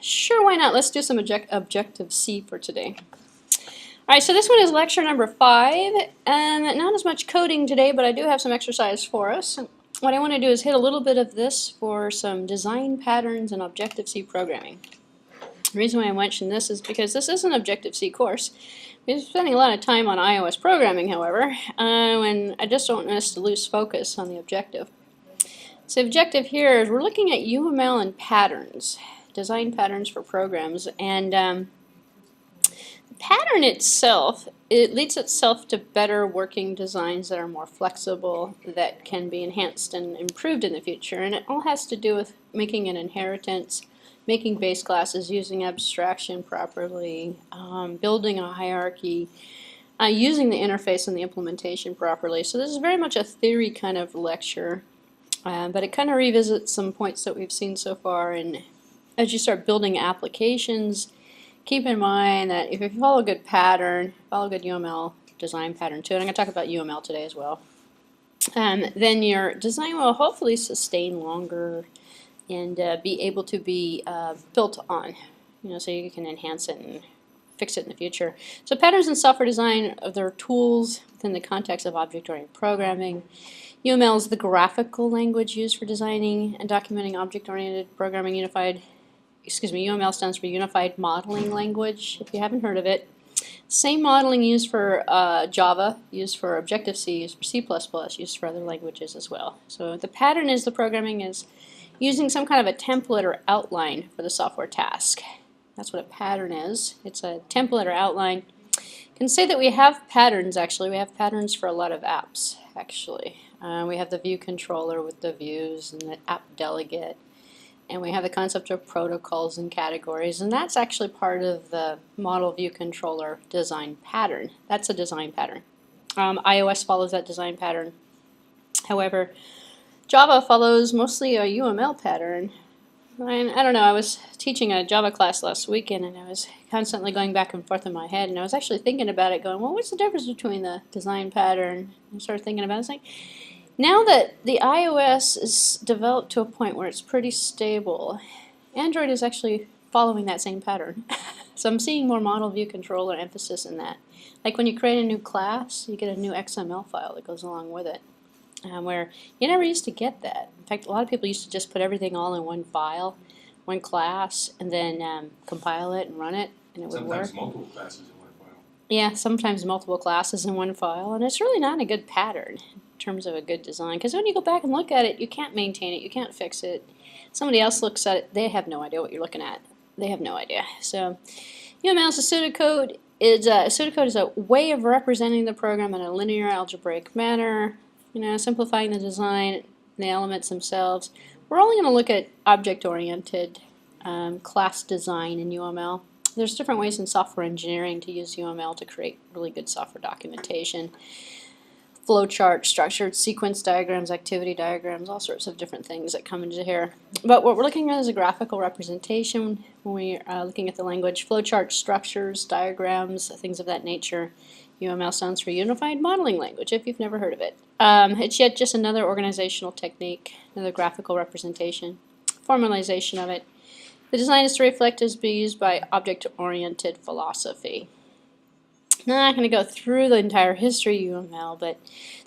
Sure, why not? Let's do some Objective-C for today. Alright, so this one is lecture number 5, and not as much coding today, but I do have some exercise for us. What I want to do is hit a little bit of this for some design patterns and Objective-C programming. The reason why I mention this is because this is an Objective-C course. We're spending a lot of time on iOS programming, however, and I just don't want us to lose focus on the objective. So the objective here is we're looking at UML and patterns, design patterns for programs, and the pattern itself, it leads itself to better working designs that are more flexible, that can be enhanced and improved in the future, and it all has to do with making an inheritance, making base classes, using abstraction properly, building a hierarchy, using the interface and the implementation properly. So this is very much a theory kind of lecture, but it kind of revisits some points that we've seen so far. And as you start building applications, keep in mind that if you follow a good pattern, follow a good UML design pattern too, and I'm going to talk about UML today as well, then your design will hopefully sustain longer and be able to be built on, so you can enhance it and fix it in the future. So patterns in software design are their tools within the context of object-oriented programming. UML is the graphical language used for designing and documenting object-oriented programming. UML stands for Unified Modeling Language, if you haven't heard of it. Same modeling used for Java, used for Objective-C, used for C++, used for other languages as well. So the pattern is the programming is using some kind of a template or outline for the software task. That's what a pattern is. It's a template or outline. You can say that we have patterns, actually. We have patterns for a lot of apps, actually. We have the view controller with the views and the app delegate. And we have the concept of protocols and categories. And that's actually part of the model view controller design pattern. That's a design pattern. iOS follows that design pattern. However, Java follows mostly a UML pattern. And I don't know, I was teaching a Java class last weekend and I was constantly going back and forth in my head, and I was actually thinking about it, going, well, what's the difference between the design pattern? And I started thinking about it. It's like, now that the iOS is developed to a point where it's pretty stable, Android is actually following that same pattern. So I'm seeing more model view controller emphasis in that. Like when you create a new class, you get a new XML file that goes along with it. Where you never used to get that. In fact, a lot of people used to just put everything all in one file, one class, and then compile it and run it, and it would work. Sometimes multiple classes in one file. Yeah, sometimes multiple classes in one file, and it's really not a good pattern in terms of a good design, because when you go back and look at it, you can't maintain it, you can't fix it. Somebody else looks at it, they have no idea what you're looking at. They have no idea. So, UML is a pseudocode. Pseudocode is a way of representing the program in a linear algebraic manner. Simplifying the design, the elements themselves. We're only going to look at object-oriented class design in UML. There's different ways in software engineering to use UML to create really good software documentation. Flowchart, structured sequence diagrams, activity diagrams, all sorts of different things that come into here. But what we're looking at is a graphical representation when we are looking at the language. Flowchart, structures, diagrams, things of that nature. UML stands for Unified Modeling Language, if you've never heard of it. It's yet just another organizational technique, another graphical representation, formalization of it. The design is to reflect as be used by object-oriented philosophy. Now, I'm not going to go through the entire history of UML, but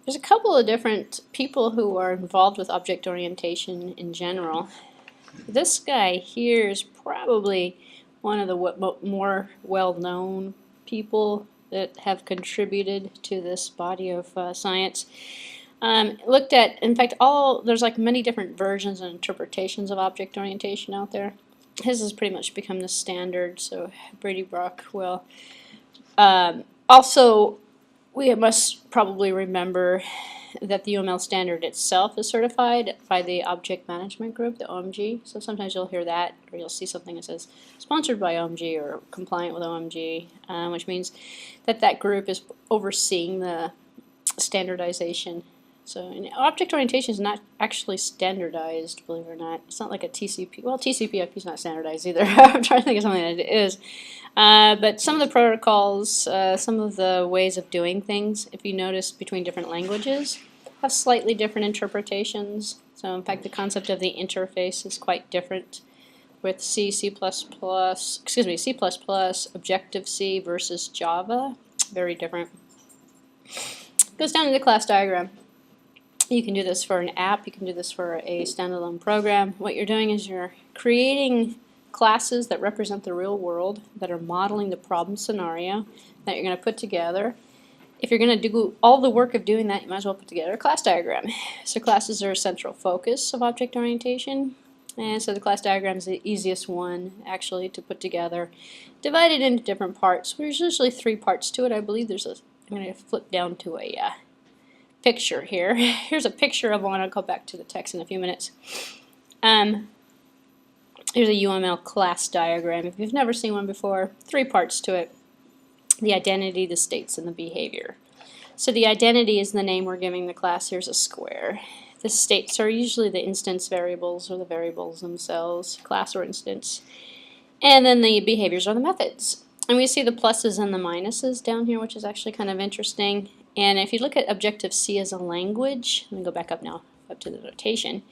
there's a couple of different people who are involved with object orientation in general. This guy here is probably one of the more well-known people that have contributed to this body of science. Looked at, in fact, there's like many different versions and interpretations of object orientation out there. His has pretty much become the standard, so Brady Brockwell. Also, we must probably remember that the UML standard itself is certified by the Object Management Group, the OMG. So sometimes you'll hear that, or you'll see something that says sponsored by OMG or compliant with OMG, which means that that group is overseeing the standardization. So object orientation is not actually standardized, believe it or not. It's not like a TCP. Well, TCP/IP is not standardized either. I'm trying to think of something that it is. But some of the protocols, some of the ways of doing things, if you notice between different languages, have slightly different interpretations. So in fact, the concept of the interface is quite different with C, C++, excuse me, C++, Objective-C versus Java. Very different. Goes down to the class diagram. You can do this for an app, you can do this for a standalone program. What you're doing is you're creating classes that represent the real world, that are modeling the problem scenario that you're going to put together. If you're going to do all the work of doing that, you might as well put together a class diagram. So classes are a central focus of object orientation, and so the class diagram is the easiest one actually to put together. Divided into different parts. There's usually 3 parts to it. I believe there's a, I'm going to flip down to a picture here. Here's a picture of one. I'll go back to the text in a few minutes. Here's a UML class diagram. If you've never seen one before, 3 parts to it. The identity, the states, and the behavior. So the identity is the name we're giving the class. Here's a square. The states are usually the instance variables or the variables themselves, class or instance. And then the behaviors are the methods. And we see the pluses and the minuses down here, which is actually kind of interesting. And if you look at Objective-C as a language, let me go back up now, up to the notation.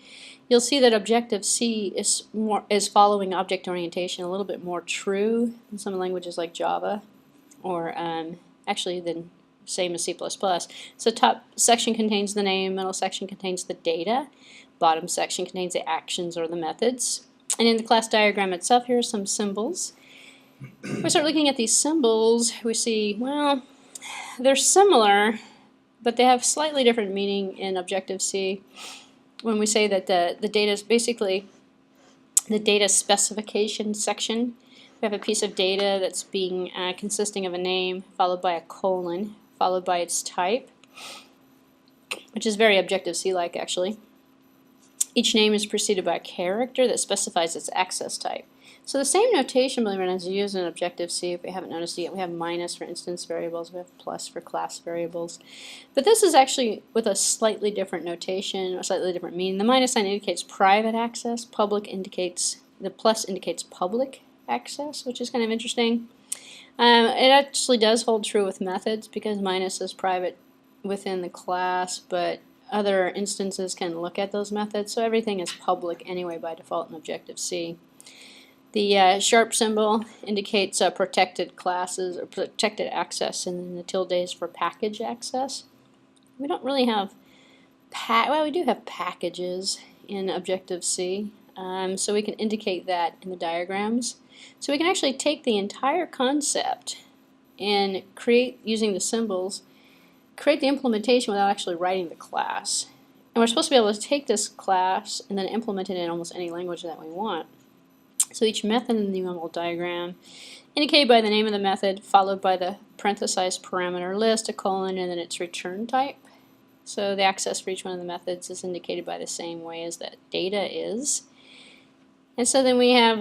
You'll see that Objective-C is following object orientation a little bit more true than some languages like Java, or actually then same as C++. So top section contains the name, middle section contains the data, bottom section contains the actions or the methods. And in the class diagram itself, here are some symbols. We start looking at these symbols, we see, well, they're similar, but they have slightly different meaning in Objective-C. When we say that the data is basically the data specification section, we have a piece of data that's being consisting of a name followed by a colon followed by its type, which is very Objective-C-like actually. Each name is preceded by a character that specifies its access type. So the same notation, believe it or not, is used in Objective-C. If we haven't noticed it yet, we have minus for instance variables, we have plus for class variables. But this is actually with a slightly different notation, or slightly different meaning. The minus sign indicates private access, the plus indicates public access, which is kind of interesting. It actually does hold true with methods because minus is private within the class, but other instances can look at those methods, so everything is public anyway by default in Objective-C. The sharp symbol indicates protected classes or protected access, and then the tilde is for package access. We don't really have, well, we do have packages in Objective-C, so we can indicate that in the diagrams. So we can actually take the entire concept and create, using the symbols, create the implementation without actually writing the class. And we're supposed to be able to take this class and then implement it in almost any language that we want. So each method in the UML diagram indicated by the name of the method followed by the parenthesized parameter list, a colon, and then its return type. So the access for each one of the methods is indicated by the same way as that data is. And so then we have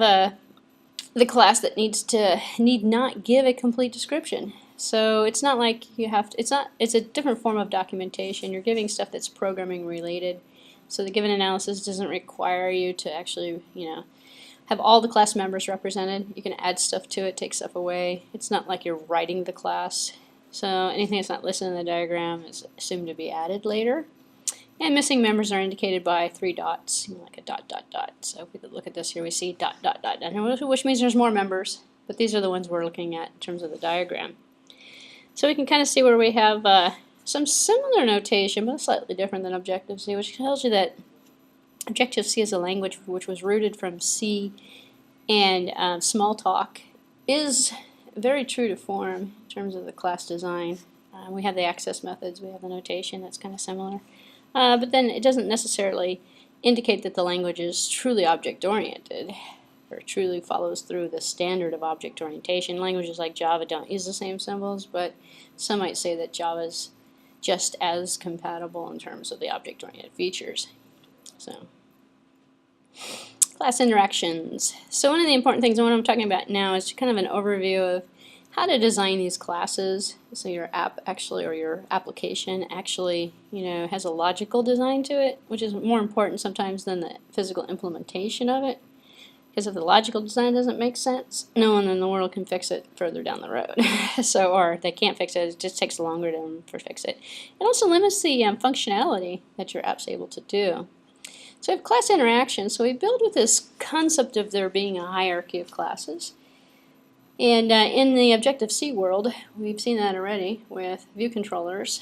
the class that need not give a complete description. So it's not like you have to, it's a different form of documentation. You're giving stuff that's programming related. So the given analysis doesn't require you to actually, have all the class members represented. You can add stuff to it, take stuff away. It's not like you're writing the class. So anything that's not listed in the diagram is assumed to be added later. And missing members are indicated by 3 dots, like a dot, dot, dot. So if we could look at this here, we see dot, dot, dot, which means there's more members. But these are the ones we're looking at in terms of the diagram. So we can kind of see where we have some similar notation, but slightly different than Objective-C, which tells you that Objective-C is a language which was rooted from C and Smalltalk, is very true to form in terms of the class design. We have the access methods, we have the notation that's kind of similar. But then it doesn't necessarily indicate that the language is truly object-oriented or truly follows through the standard of object orientation. Languages like Java don't use the same symbols, but some might say that Java is just as compatible in terms of the object-oriented features. So, class interactions. So one of the important things, and what I'm talking about now, is kind of an overview of how to design these classes. So your app actually, or your application actually, has a logical design to it, which is more important sometimes than the physical implementation of it. Because if the logical design doesn't make sense, no one in the world can fix it further down the road. Or if they can't fix it, it just takes longer to fix it. It also limits the functionality that your app's able to do. So we have class interaction. So we build with this concept of there being a hierarchy of classes. And in the Objective-C world, we've seen that already with view controllers.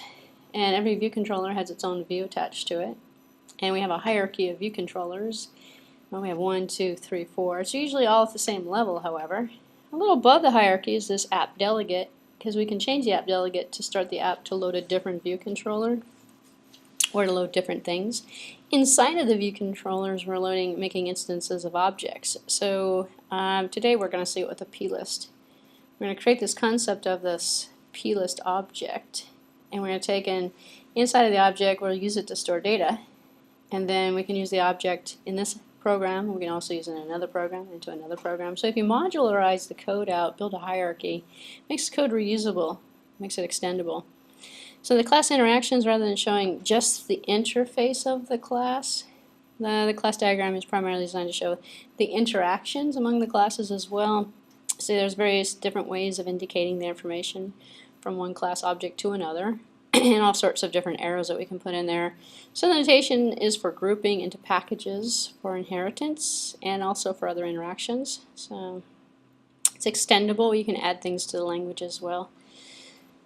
And every view controller has its own view attached to it. And we have a hierarchy of view controllers. Well, we have 1, 2, 3, 4. It's usually all at the same level, however. A little above the hierarchy is this app delegate, because we can change the app delegate to start the app to load a different view controller or to load different things. Inside of the view controllers, we're making instances of objects. So today we're going to see it with a plist. We're going to create this concept of this plist object, and we're going to take in inside of the object, we'll use it to store data, and then we can use the object in this program. We can also use it in another program, into another program. So if you modularize the code out, build a hierarchy, makes the code reusable, makes it extendable. So the class interactions, rather than showing just the interface of the class, the class diagram is primarily designed to show the interactions among the classes as well. So there's various different ways of indicating the information from one class object to another, and all sorts of different arrows that we can put in there. So the notation is for grouping into packages for inheritance and also for other interactions. So it's extendable. You can add things to the language as well.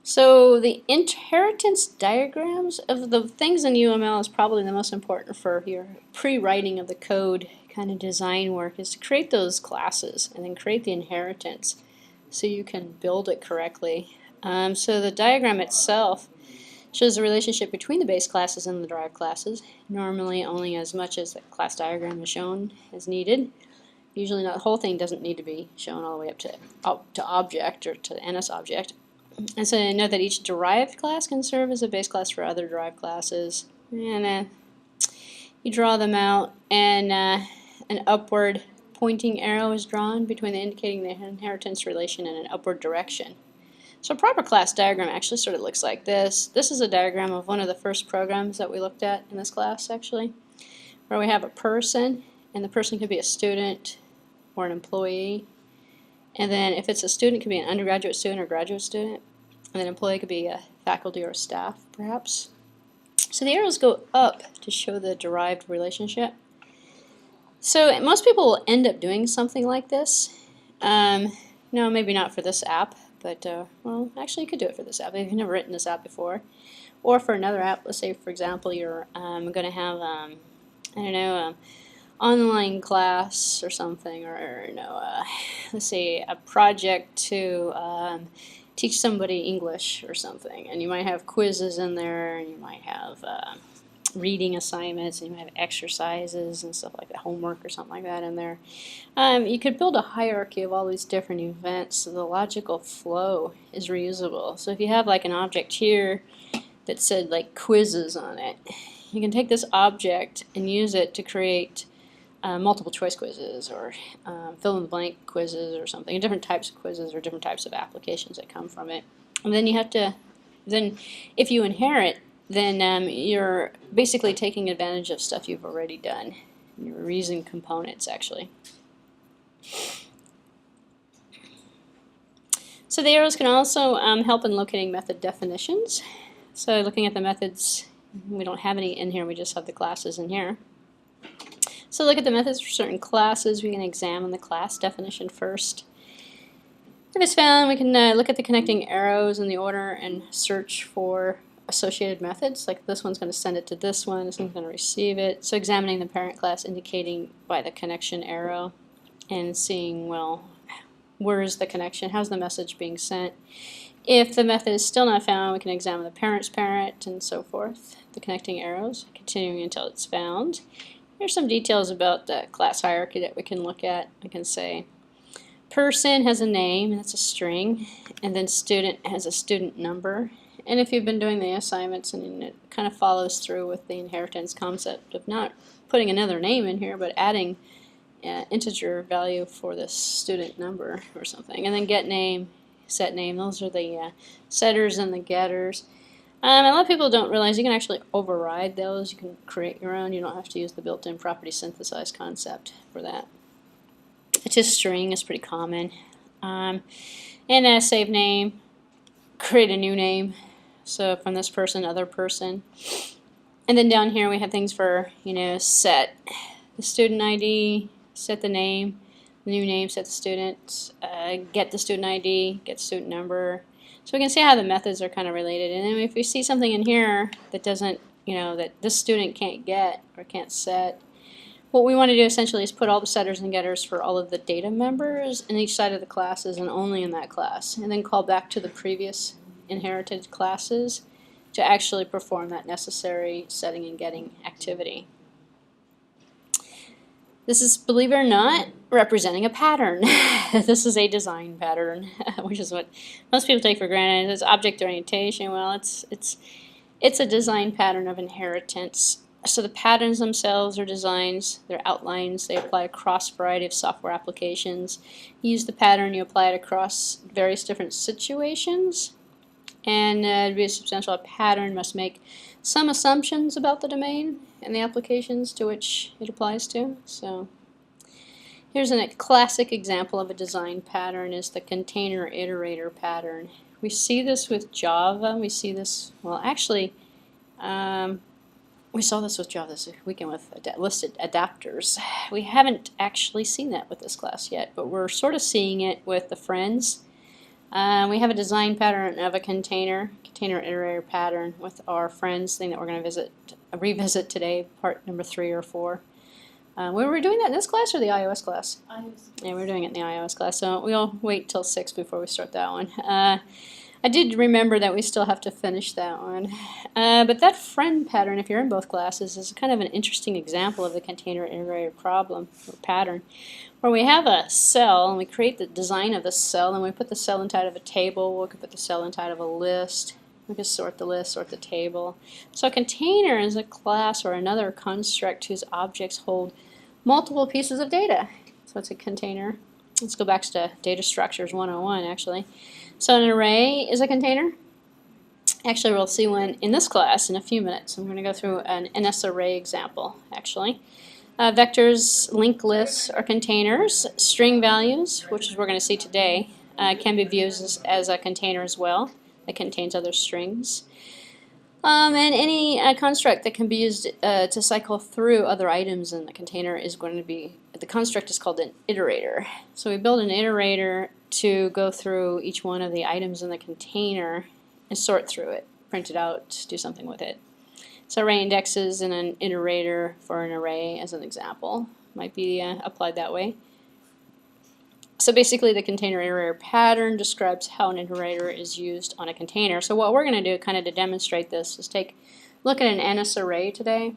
So the inheritance diagrams of the things in UML is probably the most important for your pre-writing of the code kind of design work, is to create those classes and then create the inheritance so you can build it correctly. So the diagram itself shows the relationship between the base classes and the derived classes, normally only as much as the class diagram is shown as needed. Usually not, the whole thing doesn't need to be shown all the way up to object or to NS object. And so note that each derived class can serve as a base class for other derived classes. And you draw them out, and an upward pointing arrow is drawn between indicating the inheritance relation and an upward direction. So a proper class diagram actually sort of looks like this. This is a diagram of one of the first programs that we looked at in this class, actually, where we have a person, and the person could be a student or an employee. And then if it's a student, it could be an undergraduate student or graduate student. And then employee could be a faculty or staff, perhaps. So the arrows go up to show the derived relationship. So most people will end up doing something like this. No, maybe not for this app. But, well, actually you could do it for this app if you've never written this app before. Or for another app, let's say, for example, you're going to have, I don't know, online class or something, or, you know, let's say a project to teach somebody English or something. And you might have quizzes in there, and you might have reading assignments, and you might have exercises and stuff like that, homework or something like that in there. You could build a hierarchy of all these different events so the logical flow is reusable. So if you have like an object here that said like quizzes on it, you can take this object and use it to create multiple choice quizzes or fill in the blank quizzes or something, and different types of quizzes or different types of applications that come from it. And then you have to, if you inherit, then you're basically taking advantage of stuff you've already done. You're reusing components, actually. So the arrows can also help in locating method definitions. So looking at the methods, we don't have any in here, we just have the classes in here. So look at the methods for certain classes. We can examine the class definition first. If it's found, we can look at the connecting arrows in the order and search for associated methods. Like this one's going to send it to this one, this one's going to receive it. So examining the parent class, indicating by the connection arrow and seeing, well, where is the connection? How's the message being sent? If the method is still not found, we can examine the parent's parent and so forth, the connecting arrows, continuing until it's found. Here's some details about the class hierarchy that we can look at. I can say person has a name, and that's a string, and then student has a student number. And if you've been doing the assignments, and it kind of follows through with the inheritance concept of not putting another name in here, but adding integer value for the student number or something. And then get name, set name, those are the setters and the getters. A lot of people don't realize you can actually override those. You can create your own. You don't have to use the built-in property synthesize concept for that. It's just string is pretty common. And save name, create a new name. So from this person, other person. And then down here we have things for, set the student ID, set the name, the new name, set the student, get the student ID, get student number. So we can see how the methods are kind of related. And then if we see something in here that doesn't, that this student can't get or can't set, what we want to do essentially is put all the setters and getters for all of the data members in each side of the classes and only in that class, and then call back to the previous inherited classes to actually perform that necessary setting and getting activity. This is, believe it or not, representing a pattern. This is a design pattern, which is what most people take for granted. It's object orientation. Well, it's a design pattern of inheritance. So the patterns themselves are designs, they're outlines, they apply across a variety of software applications. You use the pattern, you apply it across various different situations. And to be substantial, a pattern must make some assumptions about the domain and the applications to which it applies to. So here's a classic example of a design pattern is the container iterator pattern. We see this with Java. We see this, well, actually, we saw this with Java this weekend with listed adapters. We haven't actually seen that with this class yet, but we're sort of seeing it with the friends. We have a design pattern of a container iterator pattern with our friends thing that we're going to revisit today, part number 3 or 4. Were we doing that in this class or the iOS class? iOS. Yeah, we're doing it in the iOS class, so we'll wait till 6 before we start that one. I did remember that we still have to finish that one. But that friend pattern, if you're in both classes, is kind of an interesting example of the container iterator problem or pattern, where we have a cell and we create the design of the cell and we put the cell inside of a table. We could put the cell inside of a list. We can sort the list, sort the table. So a container is a class or another construct whose objects hold multiple pieces of data. So it's a container. Let's go back to Data Structures 101 actually. So an array is a container. Actually, we'll see one in this class in a few minutes. I'm going to go through an NSArray example actually. Vectors, linked lists are containers. String values, which is what we're going to see today, can be viewed as a container as well. That contains other strings. And any construct that can be used to cycle through other items in the container is going to be, the construct is called an iterator. So we build an iterator to go through each one of the items in the container and sort through it, print it out, do something with it. So array indexes and an iterator for an array as an example might be applied that way. So basically the container iterator pattern describes how an iterator is used on a container. So what we're going to do kind of to demonstrate this is look at an NSArray today,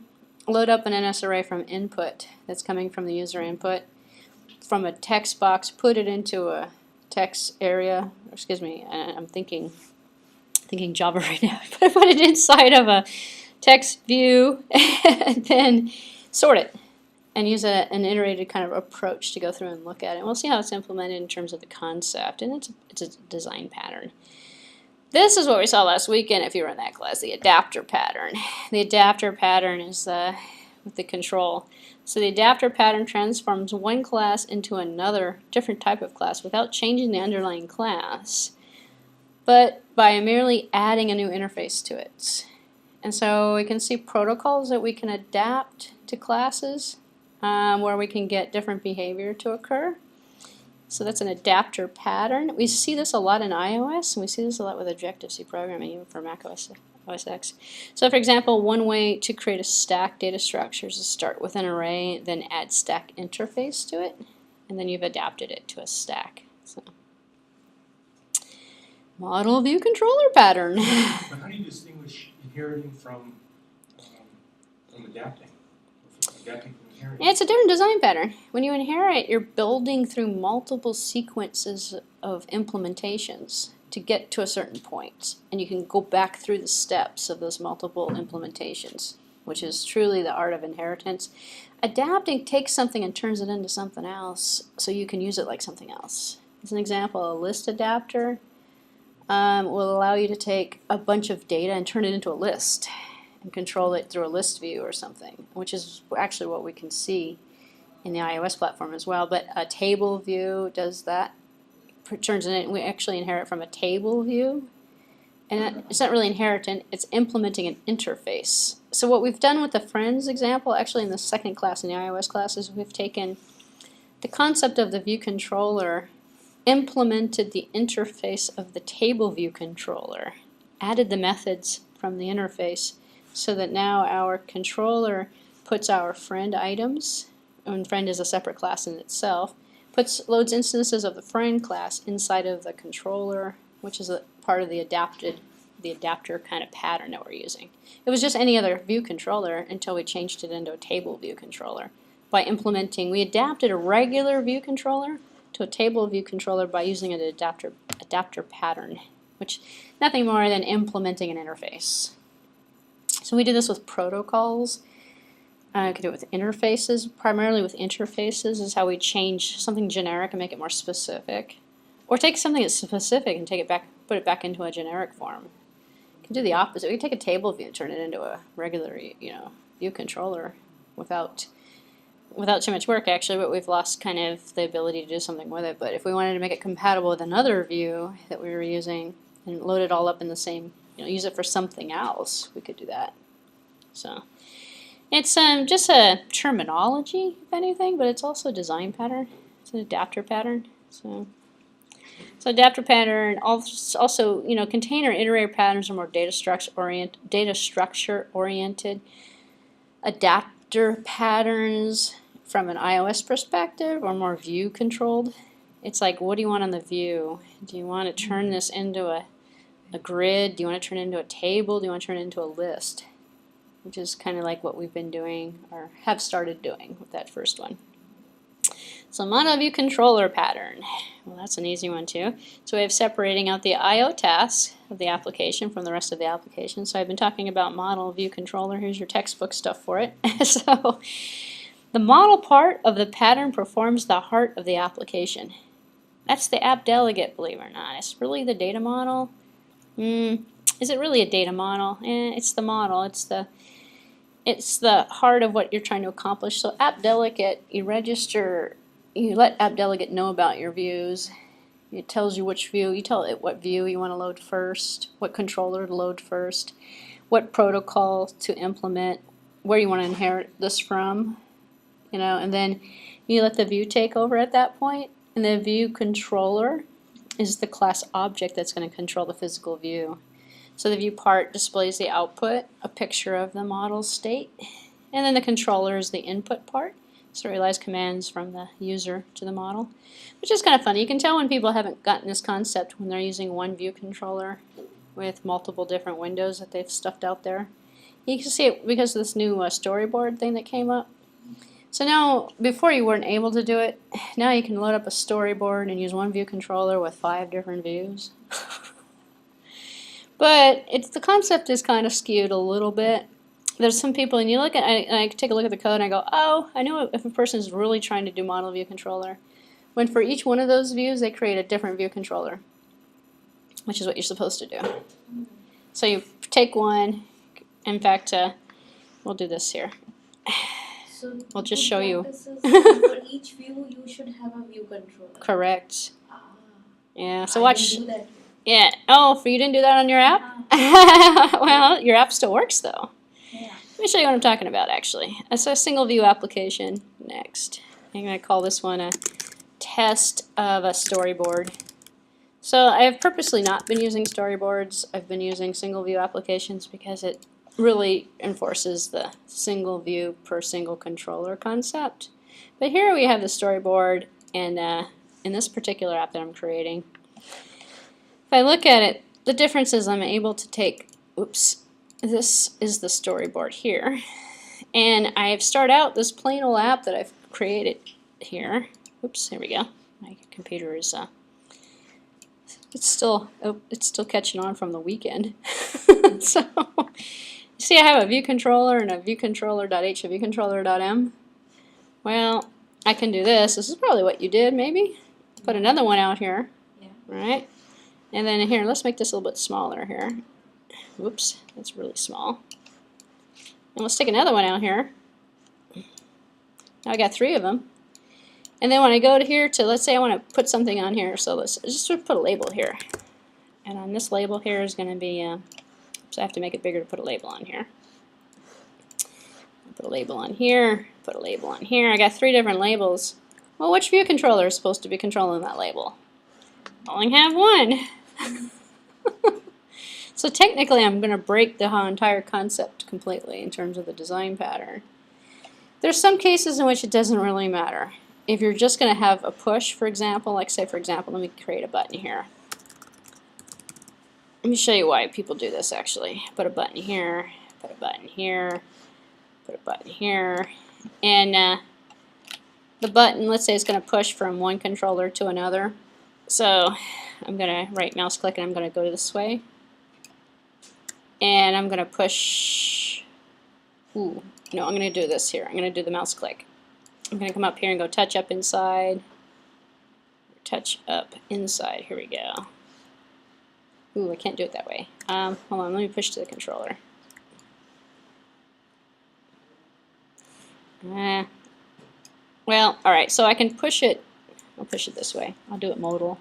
load up an NSArray from input that's coming from the user input, from a text box, put it into a text area, or excuse me, I'm thinking Java right now, put it inside of a TextView and then sort it. And use an iterated kind of approach to go through and look at it. And we'll see how it's implemented in terms of the concept, and it's a design pattern. This is what we saw last weekend if you were in that class, the adapter pattern. The adapter pattern is with the control. So the adapter pattern transforms one class into another different type of class without changing the underlying class, but by merely adding a new interface to it. And so we can see protocols that we can adapt to classes. Where we can get different behavior to occur. So that's an adapter pattern. We see this a lot in iOS, and we see this a lot with Objective-C programming, even for Mac OS X. So for example, one way to create a stack data structure is to start with an array, then add stack interface to it, and then you've adapted it to a stack. So, model view controller pattern. But how do you distinguish inheriting from adapting? Adapting from inheriting? It's a different design pattern. When you inherit, you're building through multiple sequences of implementations to get to a certain point. And you can go back through the steps of those multiple implementations, which is truly the art of inheritance. Adapting takes something and turns it into something else so you can use it like something else. As an example, a list adapter will allow you to take a bunch of data and turn it into a list and control it through a list view or something, which is actually what we can see in the iOS platform as well. But a table view does that, turns it in. We actually inherit from a table view, and it's not really inheriting, it's implementing an interface So what we've done with the friends example, actually in the second class, in the iOS class, is we've taken the concept of the view controller, implemented the interface of the table view controller, added the methods from the interface so that now our controller puts our friend items, and friend is a separate class in itself, loads instances of the friend class inside of the controller, which is a part of the adapter kind of pattern that we're using. It was just any other view controller until we changed it into a table view controller. By implementing, we adapted a regular view controller to a table view controller by using an adapter pattern, which nothing more than implementing an interface. So we did this with protocols. I could do it with interfaces. Primarily with interfaces is how we change something generic and make it more specific. Or take something that's specific and put it back into a generic form. We can do the opposite. We can take a table view and turn it into a regular, view controller without too much work, actually, but we've lost kind of the ability to do something with it. But if we wanted to make it compatible with another view that we were using and load it all up in the same, use it for something else, we could do that. So it's just a terminology, if anything, but it's also a design pattern. It's an adapter pattern. So adapter pattern also, container iterator patterns are more data structure oriented. Adapter patterns from an iOS perspective are more view controlled. It's like, what do you want on the view? Do you want to turn this into a grid? Do you want to turn it into a table? Do you want to turn it into a list? Which is kind of like what we've been doing or have started doing with that first one. So Monoview controller pattern. Well, that's an easy one too. So we have separating out the I/O tasks of the application from the rest of the application. So I've been talking about model view controller. Here's your textbook stuff for it. So the model part of the pattern performs the heart of the application. That's the app delegate, believe it or not. It's really the data model. Is it really a data model? It's the model. It's the heart of what you're trying to accomplish. So app delegate, you let app delegate know about your views. It tells you which view, you tell it what view you want to load first, what controller to load first, what protocol to implement, where you want to inherit this from, and then you let the view take over at that point. And the view controller is the class object that's going to control the physical view. So the view part displays the output, a picture of the model state, and then the controller is the input part. So it relies commands from the user to the model, which is kind of funny. You can tell when people haven't gotten this concept when they're using one view controller with multiple different windows that they've stuffed out there. You can see it because of this new storyboard thing that came up. So now, before you weren't able to do it, now you can load up a storyboard and use one view controller with 5 different views. But the concept is kind of skewed a little bit. There's some people, and I take a look at the code and I go, oh, I know if a person is really trying to do model view controller, when for each one of those views they create a different view controller, which is what you're supposed to do. So you take one, in fact, we'll do this here. So we'll just show you. For each view, you should have a view controller. Correct. Yeah, so I watch. didn't do that. Yeah. Oh, you didn't do that on your app? Well, your app still works though. Yeah. Let me show you what I'm talking about actually. It's a single view application. Next. I'm going to call this one a test of a storyboard. So I have purposely not been using storyboards. I've been using single view applications because it really enforces the single view per single controller concept. But here we have the storyboard, and in this particular app that I'm creating, if I look at it, the difference is I'm able to take, this is the storyboard here, and I've started out this plain old app that I've created here. Here we go. My computer is it's still catching on from the weekend. So you see I have a view controller and a view controller.h, a view controller.m. Well, I can do this. This is probably what you did, maybe. Put another one out here. Yeah. Right? And then here, let's make this a little bit smaller here. Whoops, that's really small. And let's take another one out here. Now I got 3 of them. And then when I go to here to, let's say I want to put something on here, so let's just put a label here. And on this label here is going to be, so I have to make it bigger to put a label on here. Put a label on here, put a label on here. I got 3 different labels. Well, which view controller is supposed to be controlling that label? I only have one. So technically I'm going to break the entire concept completely in terms of the design pattern. There's some cases in which it doesn't really matter. If you're just going to have a push, for example, like say for example, let me create a button here. Let me show you why people do this actually. Put a button here, put a button here, put a button here, and the button, let's say it's going to push from one controller to another. So I'm going to right mouse click and I'm going to go this way. And I'm going to push, no, I'm going to do this here. I'm going to do the mouse click. I'm going to come up here and go touch up inside. Touch up inside. Here we go. Ooh, I can't do it that way. Hold on, let me push to the controller. Well, alright, so I can push it. I'll push it this way. I'll do it modal.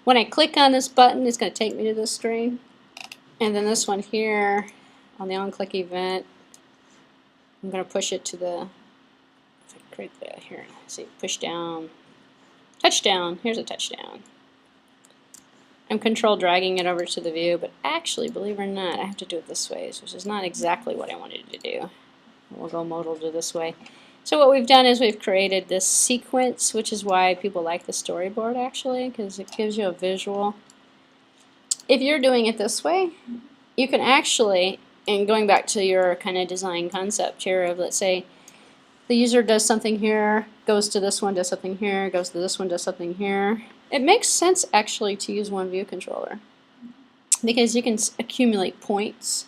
When I click on this button, it's going to take me to this screen. And then this one here, on the on-click event, I'm going to push it to the, if I create that here, see, push down, touchdown, here's a touchdown. I'm control dragging it over to the view, but actually, believe it or not, I have to do it this way, which is not exactly what I wanted to do. We'll go modal to this way. So what we've done is we've created this sequence, which is why people like the storyboard actually, because it gives you a visual. If you're doing it this way, you can actually, and going back to your kind of design concept here of, let's say, the user does something here, goes to this one, does something here, goes to this one, does something here. It makes sense actually to use one view controller because you can accumulate points,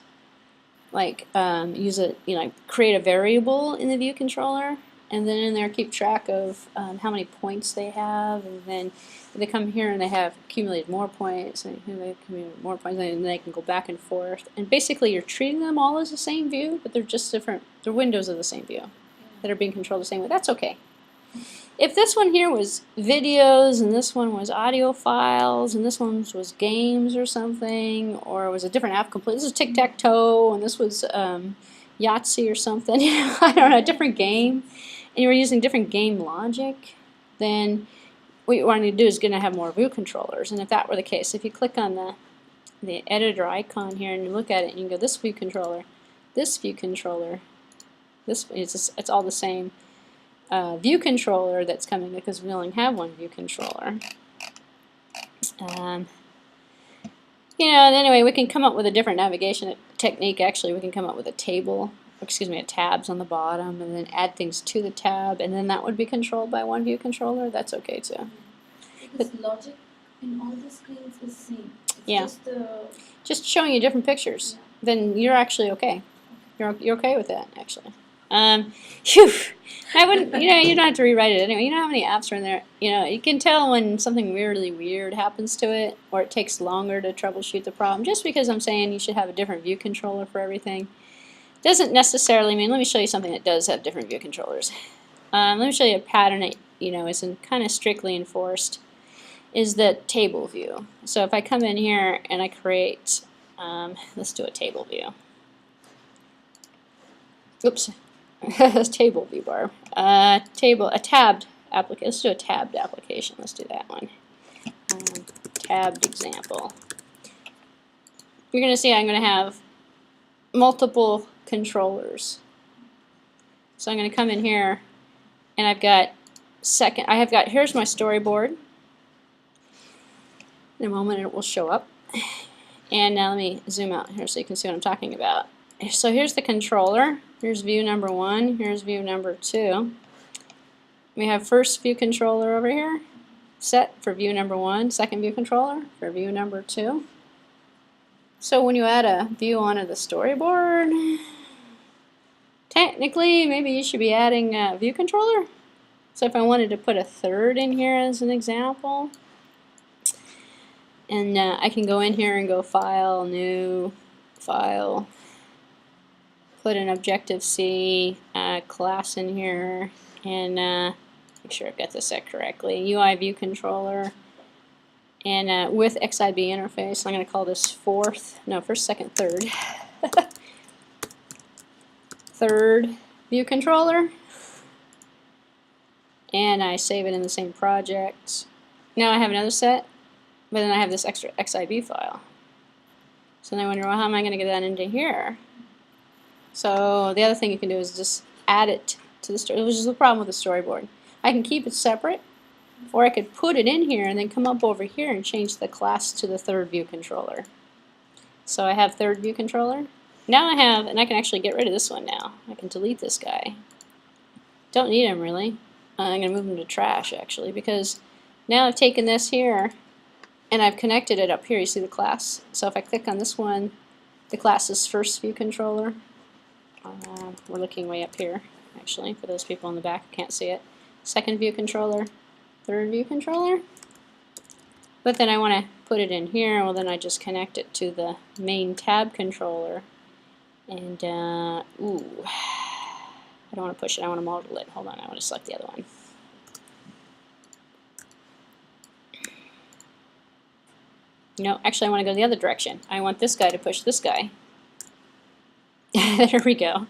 like use it, create a variable in the view controller, and then in there keep track of how many points they have, and then they come here and they have accumulated more points, and they accumulated more points, and they can go back and forth. And basically, you're treating them all as the same view, but they're just different. They're windows of the same view that are being controlled the same way. That's okay. If this one here was videos, and this one was audio files, and this one was games or something, or it was a different app completely. This is tic-tac-toe, and this was Yahtzee or something. I don't know, a different game. And you were using different game logic, then what you want to do is going to have more view controllers. And if that were the case, if you click on the editor icon here and you look at it and you go this view controller, this view controller, this it's all the same view controller that's coming because we only have one view controller. And anyway, we can come up with a different navigation technique. Actually, we can come up with a table. Tabs on the bottom, and then add things to the tab, and then that would be controlled by one view controller. That's okay too. Because logic in all the screens is same. It's just showing you different pictures. Yeah. Then you're actually okay. You're okay with that actually. Phew. I wouldn't. You don't have to rewrite it anyway. You know how many apps are in there. You can tell when something really weird happens to it, or it takes longer to troubleshoot the problem. Just because I'm saying you should have a different view controller for everything doesn't necessarily mean. Let me show you something that does have different view controllers. Let me show you a pattern that is kind of strictly enforced. Is the table view. So if I come in here and I create, let's do a table view. Oops, table view bar. A tabbed application. Let's do a tabbed application. Let's do that one. Tabbed example. You're going to see I'm going to have multiple controllers. So I'm going to come in here and I've got here's my storyboard. In a moment it will show up. And now let me zoom out here so you can see what I'm talking about. So here's the controller. Here's view number 1. Here's view number 2. We have first view controller over here set for view number 1, second view controller for view number 2. So when you add a view onto the storyboard, technically maybe you should be adding a view controller. So if I wanted to put a third in here as an example, and I can go in here and go File, New, File, put an Objective-C class in here, and make sure I've got this set correctly. UI View Controller, and with XIB interface, I'm going to call this first, second, third. third view controller, and I save it in the same project. Now I have another set, but then I have this extra XIB file. So then I wonder, well, how am I going to get that into here? So the other thing you can do is just add it to the story, which is the problem with the storyboard. I can keep it separate, or I could put it in here and then come up over here and change the class to the third view controller. So I have third view controller. Now I have, and I can actually get rid of this one now. I can delete this guy. Don't need him really. I'm going to move him to trash actually, because now I've taken this here and I've connected it up here. You see the class? So if I click on this one, the class is first view controller. We're looking way up here actually, for those people in the back who can't see it. Second view controller, third view controller. But then I want to put it in here, well then I just connect it to the main tab controller. And, ooh, I don't want to push it, I want to model it. Hold on, I want to select the other one. No, actually I want to go the other direction. I want this guy to push this guy. There we go.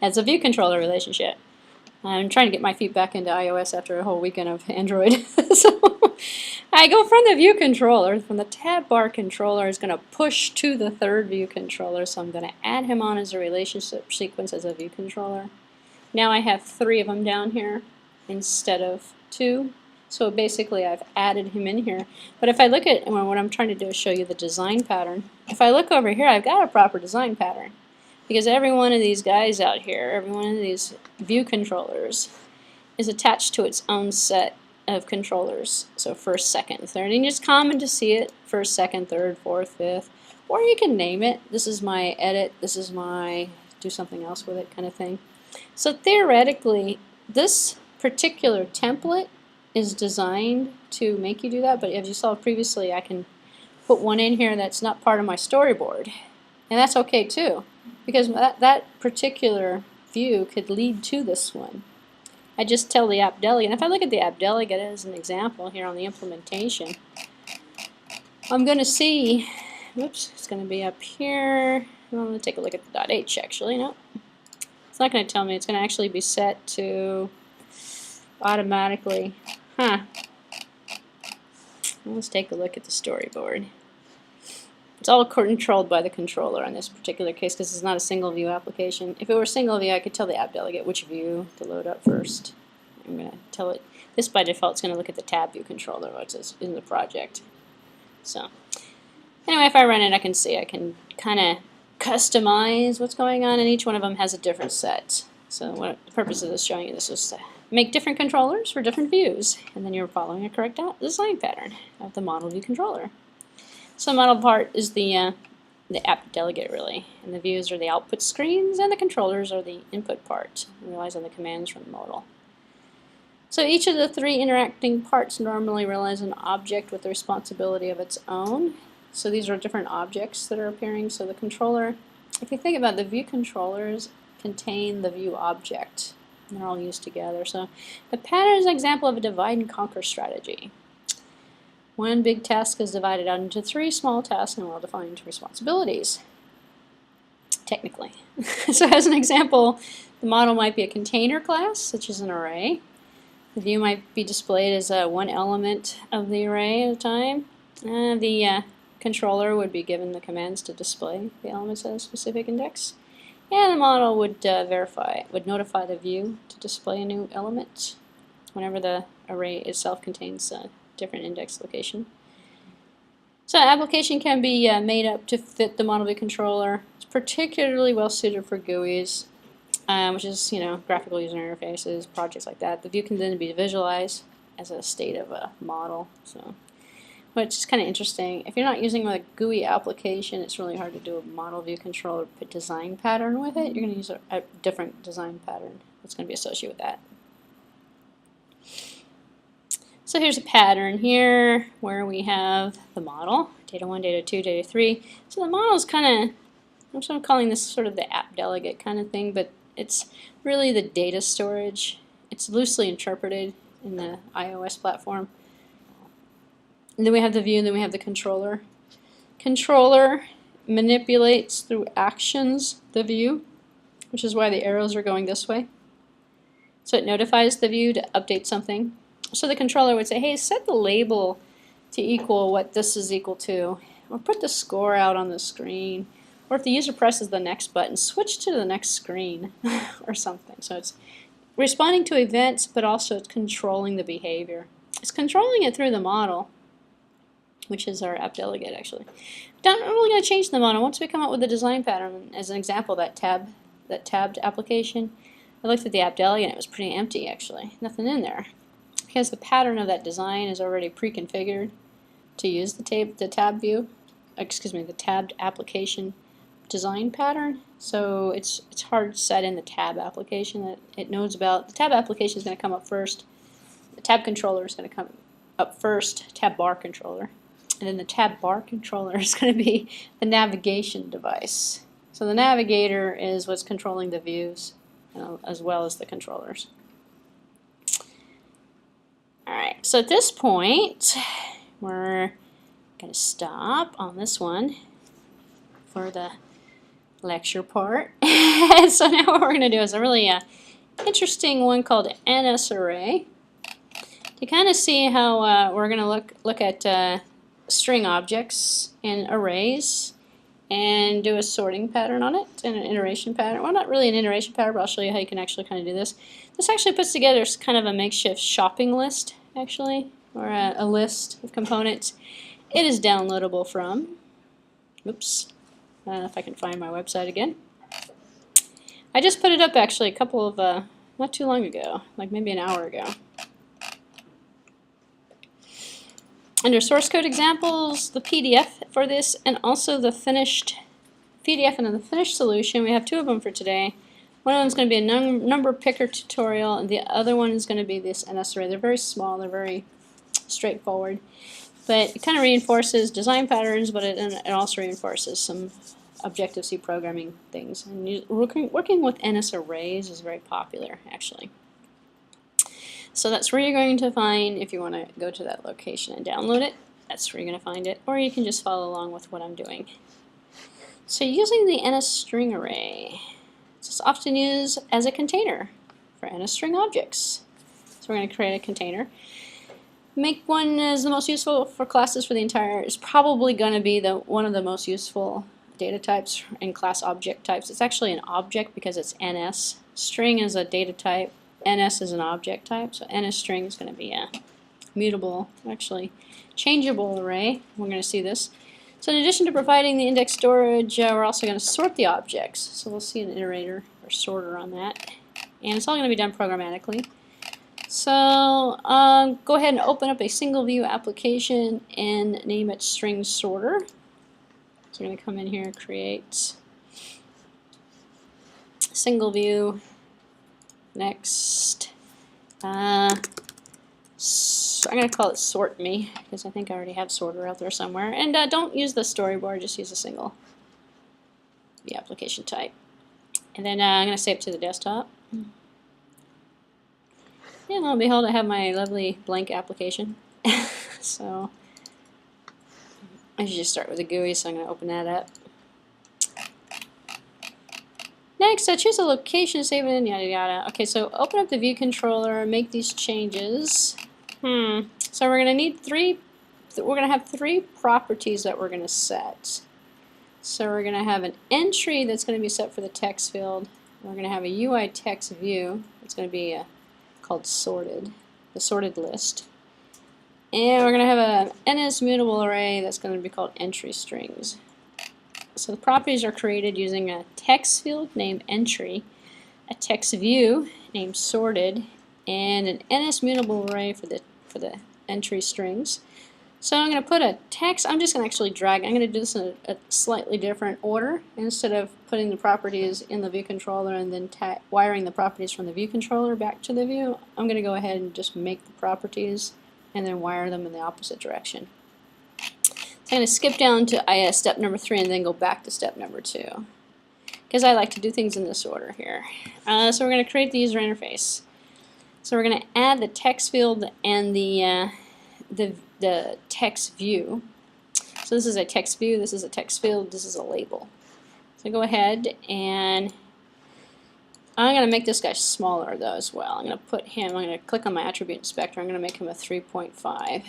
That's a view controller relationship. I'm trying to get my feet back into iOS after a whole weekend of Android. So I go from the view controller, from the tab bar controller is going to push to the third view controller, so I'm going to add him on as a relationship sequence as a view controller. Now I have 3 of them down here instead of 2. So basically I've added him in here. But if I look at, well, what I'm trying to do is show you the design pattern. If I look over here, I've got a proper design pattern. Because every one of these guys out here, every one of these view controllers is attached to its own set of controllers. So first, second, third. And it's common to see it first, second, third, fourth, fifth. Or you can name it. This is my edit, this is my do something else with it kind of thing. So theoretically, this particular template is designed to make you do that. But as you saw previously, I can put one in here that's not part of my storyboard. And that's okay too, because that particular view could lead to this one. I just tell the app delegate, and if I look at the app delegate as an example here on the implementation, I'm going to see, whoops, it's going to be up here. I'm going to take a look at the .h actually. No, it's not going to tell me. It's going to actually be set to automatically. Let's take a look at the storyboard. It's all controlled by the controller in this particular case because it's not a single view application. If it were single view, I could tell the app delegate which view to load up first. I'm going to tell it, this by default is going to look at the tab view controller, which is in the project. So anyway, if I run it, I can see I can kind of customize what's going on, and each one of them has a different set. So what the purpose of this showing you this is to make different controllers for different views, and then you're following a correct design pattern of the model view controller. So the model part is the app delegate really, and the views are the output screens, and the controllers are the input part. It relies on the commands from the model. So each of the 3 interacting parts normally relies on an object with the responsibility of its own. So these are different objects that are appearing. So the controller, if you think about the view controllers, contain the view object. And they're all used together. So the pattern is an example of a divide and conquer strategy. One big task is divided out into 3 small tasks and well-defined responsibilities, technically. So as an example, the model might be a container class, such as an array. The view might be displayed as one element of the array at a time. The controller would be given the commands to display the elements at a specific index. And the model would notify the view to display a new element whenever the array itself contains a different index location. So application can be made up to fit the model view controller. It's particularly well suited for GUIs, which is, graphical user interfaces, projects like that. The view can then be visualized as a state of a model. So, which is kind of interesting. If you're not using a GUI application, it's really hard to do a model view controller design pattern with it. You're going to use a different design pattern that's going to be associated with that. So here's a pattern here where we have the model, data 1, data 2, data 3. So the model is kind of, I'm sort of calling this sort of the app delegate kind of thing, but it's really the data storage. It's loosely interpreted in the iOS platform. And then we have the view, and then we have the controller. Controller manipulates through actions the view. which is why the arrows are going this way. So it notifies the view to update something. So the controller would say, hey, set the label to equal what this is equal to, or put the score out on the screen, or if the user presses the next button, switch to the next screen, or something. So it's responding to events, but also it's controlling the behavior. It's controlling it through the model, which is our app delegate actually. Not really going to change the model. Once we come up with the design pattern, as an example, that tabbed application, I looked at the app delegate and it was pretty empty actually. Nothing in there. Because the pattern of that design is already pre-configured to use the tab view, the tabbed application design pattern. So it's hard to set in the tab application that it knows about. The tab application is going to come up first. The tab controller is going to come up first, tab bar controller. And then the tab bar controller is going to be the navigation device. So the navigator is what's controlling the views, as well as the controllers. Alright, so at this point, we're going to stop on this one for the lecture part. So now what we're going to do is a really interesting one called NSArray. To kind of see how we're going to look at string objects and arrays and do a sorting pattern on it and an iteration pattern. Well, not really an iteration pattern, but I'll show you how you can actually kind of do this. This actually puts together kind of a makeshift shopping list, actually, or a list of components. It is downloadable from, oops, I don't know if I can find my website again. I just put it up actually a couple of, not too long ago, like maybe an hour ago. Under source code examples, the PDF for this, and also the finished PDF and then the finished solution. We have two of them for today. One of them is going to be a number picker tutorial, and the other one is going to be this NSArray. They're very small, they're very straightforward. But it kind of reinforces design patterns, but it also reinforces some Objective-C programming things. And working with NSArrays is very popular, actually. So that's where you're going to find, if you want to go to that location and download it, that's where you're going to find it, or you can just follow along with what I'm doing. So using the Nstring Array, it's often used as a container for NSstring objects. So we're going to create a container. Make one as the most useful for classes for the entire, is probably going to be one of the most useful data types and class object types. It's actually an object because it's NS. String is a data type. NS is an object type, so NSstring is going to be a mutable, actually changeable array. We're going to see this. So in addition to providing the index storage, we're also going to sort the objects. So we'll see an iterator or sorter on that. And it's all going to be done programmatically. So go ahead and open up a single view application and name it string sorter. So we're going to come in here, create single view. Next, so I'm going to call it sort me because I think I already have sorter out there somewhere. And don't use the storyboard, just use a single the application type. And then I'm going to save it to the desktop. And lo and behold, I have my lovely blank application. So I should just start with a GUI, so I'm going to open that up. Next, choose a location, save it in, yada yada. Okay, so open up the view controller, make these changes. So we're going to need have three properties that we're going to set. So we're going to have an entry that's going to be set for the text field. We're going to have a UI text view. It's going to be called sorted, the sorted list. And we're going to have a NS Mutable Array that's going to be called entry strings. So the properties are created using a text field named entry, a text view named sorted, and an NS Mutable Array for the entry strings. So I'm going to put a text, I'm just going to actually drag, I'm going to do this in a slightly different order. Instead of putting the properties in the view controller and then wiring the properties from the view controller back to the view, I'm going to go ahead and just make the properties and then wire them in the opposite direction. So I'm going to skip down to step number 3 and then go back to step number 2. Because I like to do things in this order here. So we're going to create the user interface. So we're going to add the text field and the text view. So this is a text view, this is a text field, this is a label. So go ahead and I'm going to make this guy smaller though as well. I'm going to put him, I'm going to click on my attribute inspector, I'm going to make him a 3.5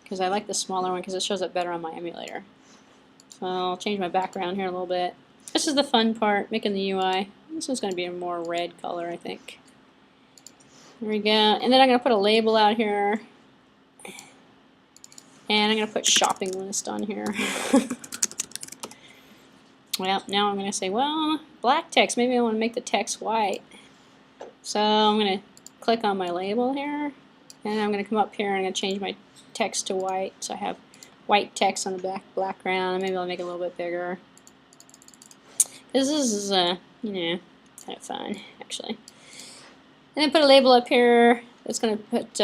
because I like the smaller one because it shows up better on my emulator. So I'll change my background here a little bit. This is the fun part, making the UI. This one's going to be a more red color, I think. There we go. And then I'm going to put a label out here. And I'm going to put shopping list on here. Well, now I'm going to say, well, black text. Maybe I want to make the text white. So I'm going to click on my label here. And I'm going to come up here and I'm going to change my text to white. So I have white text on the background. Maybe I'll make it a little bit bigger. Because this is, you know, kind of fun, actually. And then put a label up here that's going to put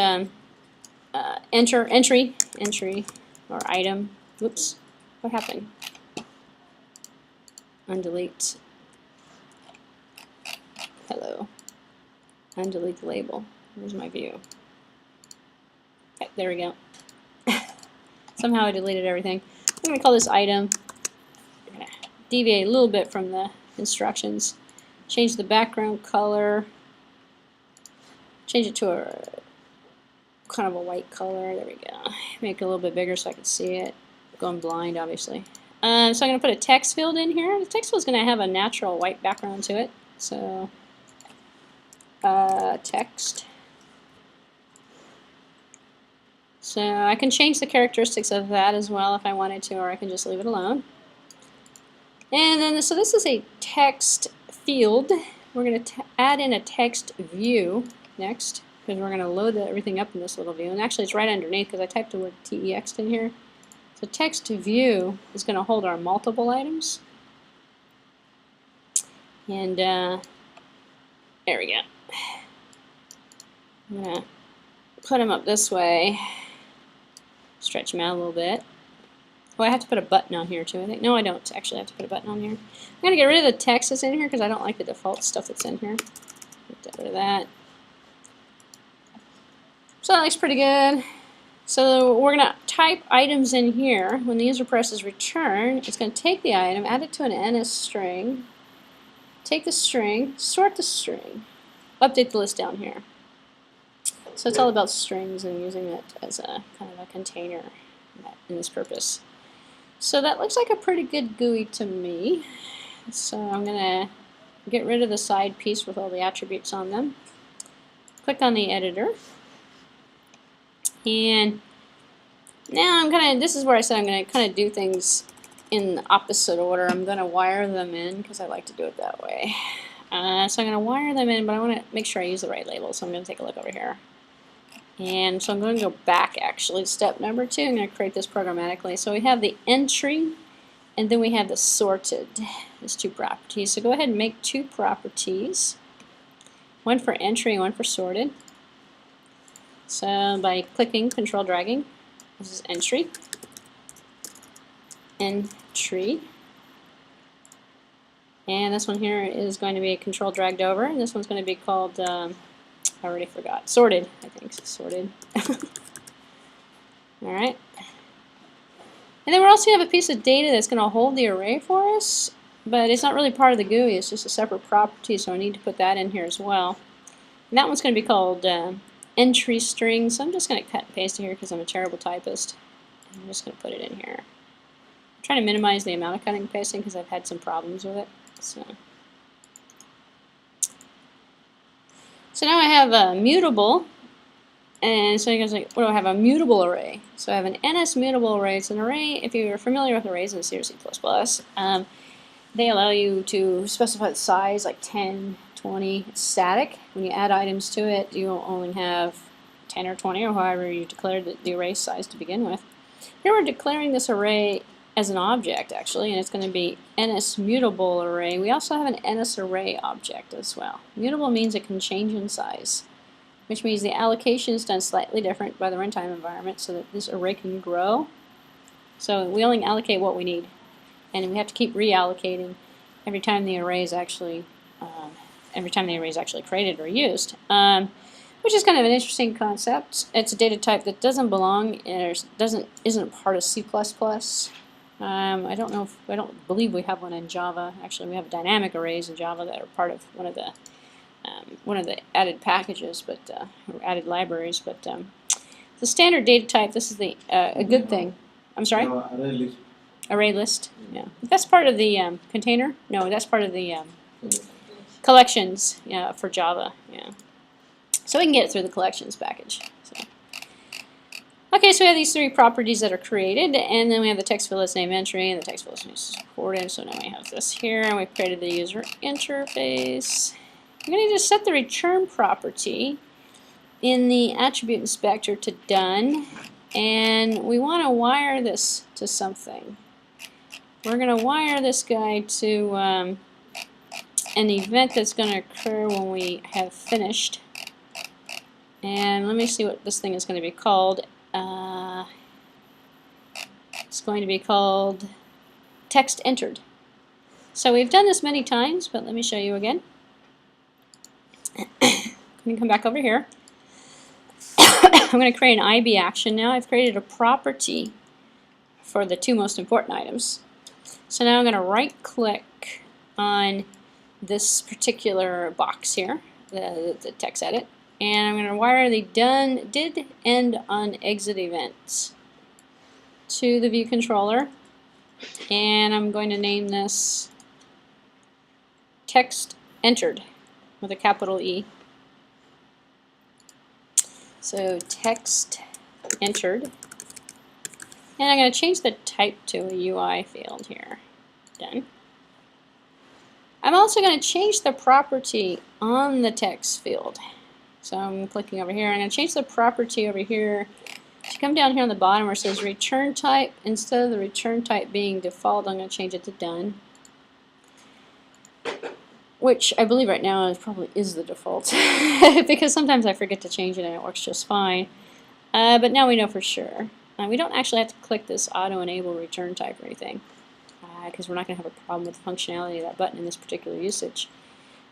entry, or item. Whoops, what happened? Undelete. Hello. Undelete the label. Where's my view? Okay, there we go. Somehow I deleted everything. I'm going to call this item. I'm going to deviate a little bit from the instructions. Change the background color. Change it to a kind of a white color. There we go. Make it a little bit bigger so I can see it. Going blind, obviously. So I'm going to put a text field in here. The text field is going to have a natural white background to it. So text. So I can change the characteristics of that as well if I wanted to, or I can just leave it alone. And then, so this is a text field. We're going to add in a text view next, because we're going to load everything up in this little view. And actually it's right underneath because I typed the word text in here. So text view is going to hold our multiple items. And there we go. I'm going to put them up this way. Stretch them out a little bit. Oh, I have to put a button on here too, I think. No, I don't actually have to put a button on here. I'm going to get rid of the text that's in here because I don't like the default stuff that's in here. Get rid of that. So that looks pretty good. So we're going to type items in here. When the user presses return, it's going to take the item, add it to an NS string, take the string, sort the string, update the list down here. So it's all about strings and using it as a kind of a container in this purpose. So that looks like a pretty good GUI to me. So I'm going to get rid of the side piece with all the attributes on them. Click on the editor. And now I'm going to, this is where I said I'm going to kind of do things in the opposite order. I'm going to wire them in because I like to do it that way. So I'm going to wire them in, but I want to make sure I use the right label. So I'm going to take a look over here. And so I'm going to go back actually, step number 2. I'm going to create this programmatically. So we have the entry and then we have the sorted. There's 2 properties. So go ahead and make 2 properties. One for entry and one for sorted. So by clicking, control dragging, this is entry, entry, and this one here is going to be control dragged over, and this one's going to be called, I already forgot, sorted, I think, sorted. Alright. And then we're also going to have a piece of data that's going to hold the array for us, but it's not really part of the GUI, it's just a separate property, so I need to put that in here as well. And that one's going to be called entry string, so I'm just going to cut and paste it here because I'm a terrible typist. I'm just going to put it in here. I'm trying to minimize the amount of cutting and pasting because I've had some problems with it. So now I have a mutable, and so you guys are like, what do I have? A mutable array. So I have an NS mutable array. It's an array, if you're familiar with arrays in C or C++, they allow you to specify the size like 10, 20, it's static. When you add items to it, you will only have 10 or 20 or however you declared the array size to begin with. Here we're declaring this array as an object actually, and it's going to be NS mutable array. We also have an NS array object as well. Mutable means it can change in size, which means the allocation is done slightly different by the runtime environment so that this array can grow. So we only allocate what we need, and we have to keep reallocating every time the array is actually created or used, which is kind of an interesting concept. It's a data type that doesn't belong and isn't part of C++. I don't believe we have one in Java. Actually, we have dynamic arrays in Java that are part of one of the one of the added packages, but or added libraries. But the standard data type. This is the a good thing. I'm sorry. No, array list. Array list. Yeah, that's part of the container. No, that's part of the collections. Yeah, for Java. Yeah. So we can get it through the collections package. So. Okay, so we have these three properties that are created, and then we have the text field as name entry, and the text field is supported. So now we have this here, and we've created the user interface. We're going to just set the return property in the attribute inspector to done, and we want to wire this to something. We're going to wire this guy to an event that's going to occur when we have finished. And let me see what this thing is going to be called. It's going to be called text entered. So we've done this many times, but let me show you again. Let me come back over here. I'm going to create an IB action now. I've created a property for the two most important items. So now I'm going to right click on this particular box here, the text edit. And I'm going to wire the did end on exit events to the view controller, and I'm going to name this text entered with a capital E. So text entered, and I'm going to change the type to a UI field here. Done. I'm also going to change the property on the text field. So I'm clicking over here. I'm going to change the property over here. If you come down here on the bottom where it says return type, instead of the return type being default, I'm going to change it to done. Which I believe right now probably is the default. Because sometimes I forget to change it and it works just fine. But now we know for sure. We don't actually have to click this auto enable return type or anything. Because we're not going to have a problem with the functionality of that button in this particular usage.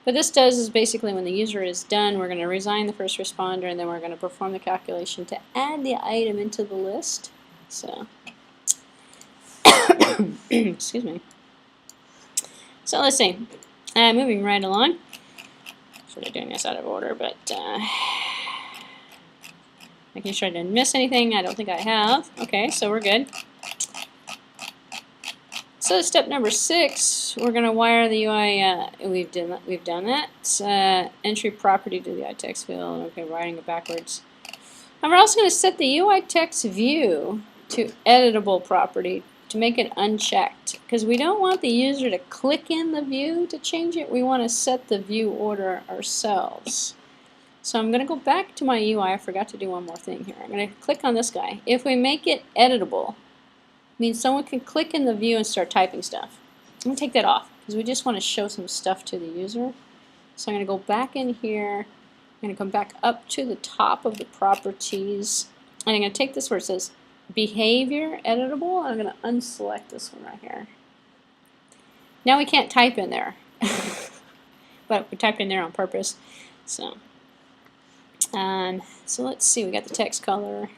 What this does is basically when the user is done, we're going to resign the first responder, and then we're going to perform the calculation to add the item into the list. So, excuse me. So let's see. Moving right along. Sort of doing this out of order, but making sure I didn't miss anything. I don't think I have. Okay, so we're good. So step number 6, we're going to wire the UI. We've done that. Entry property to the UI text field. Okay, writing it backwards. And we're also going to set the UI text view to editable property to make it unchecked, because we don't want the user to click in the view to change it. We want to set the view order ourselves. So I'm going to go back to my UI. I forgot to do one more thing here. I'm going to click on this guy. If we make it editable, means someone can click in the view and start typing stuff. I'm going to take that off because we just want to show some stuff to the user. So I'm going to go back in here. I'm going to come back up to the top of the properties. And I'm going to take this where it says behavior editable. And I'm going to unselect this one right here. Now we can't type in there. But we typed in there on purpose. So let's see. We got the text color.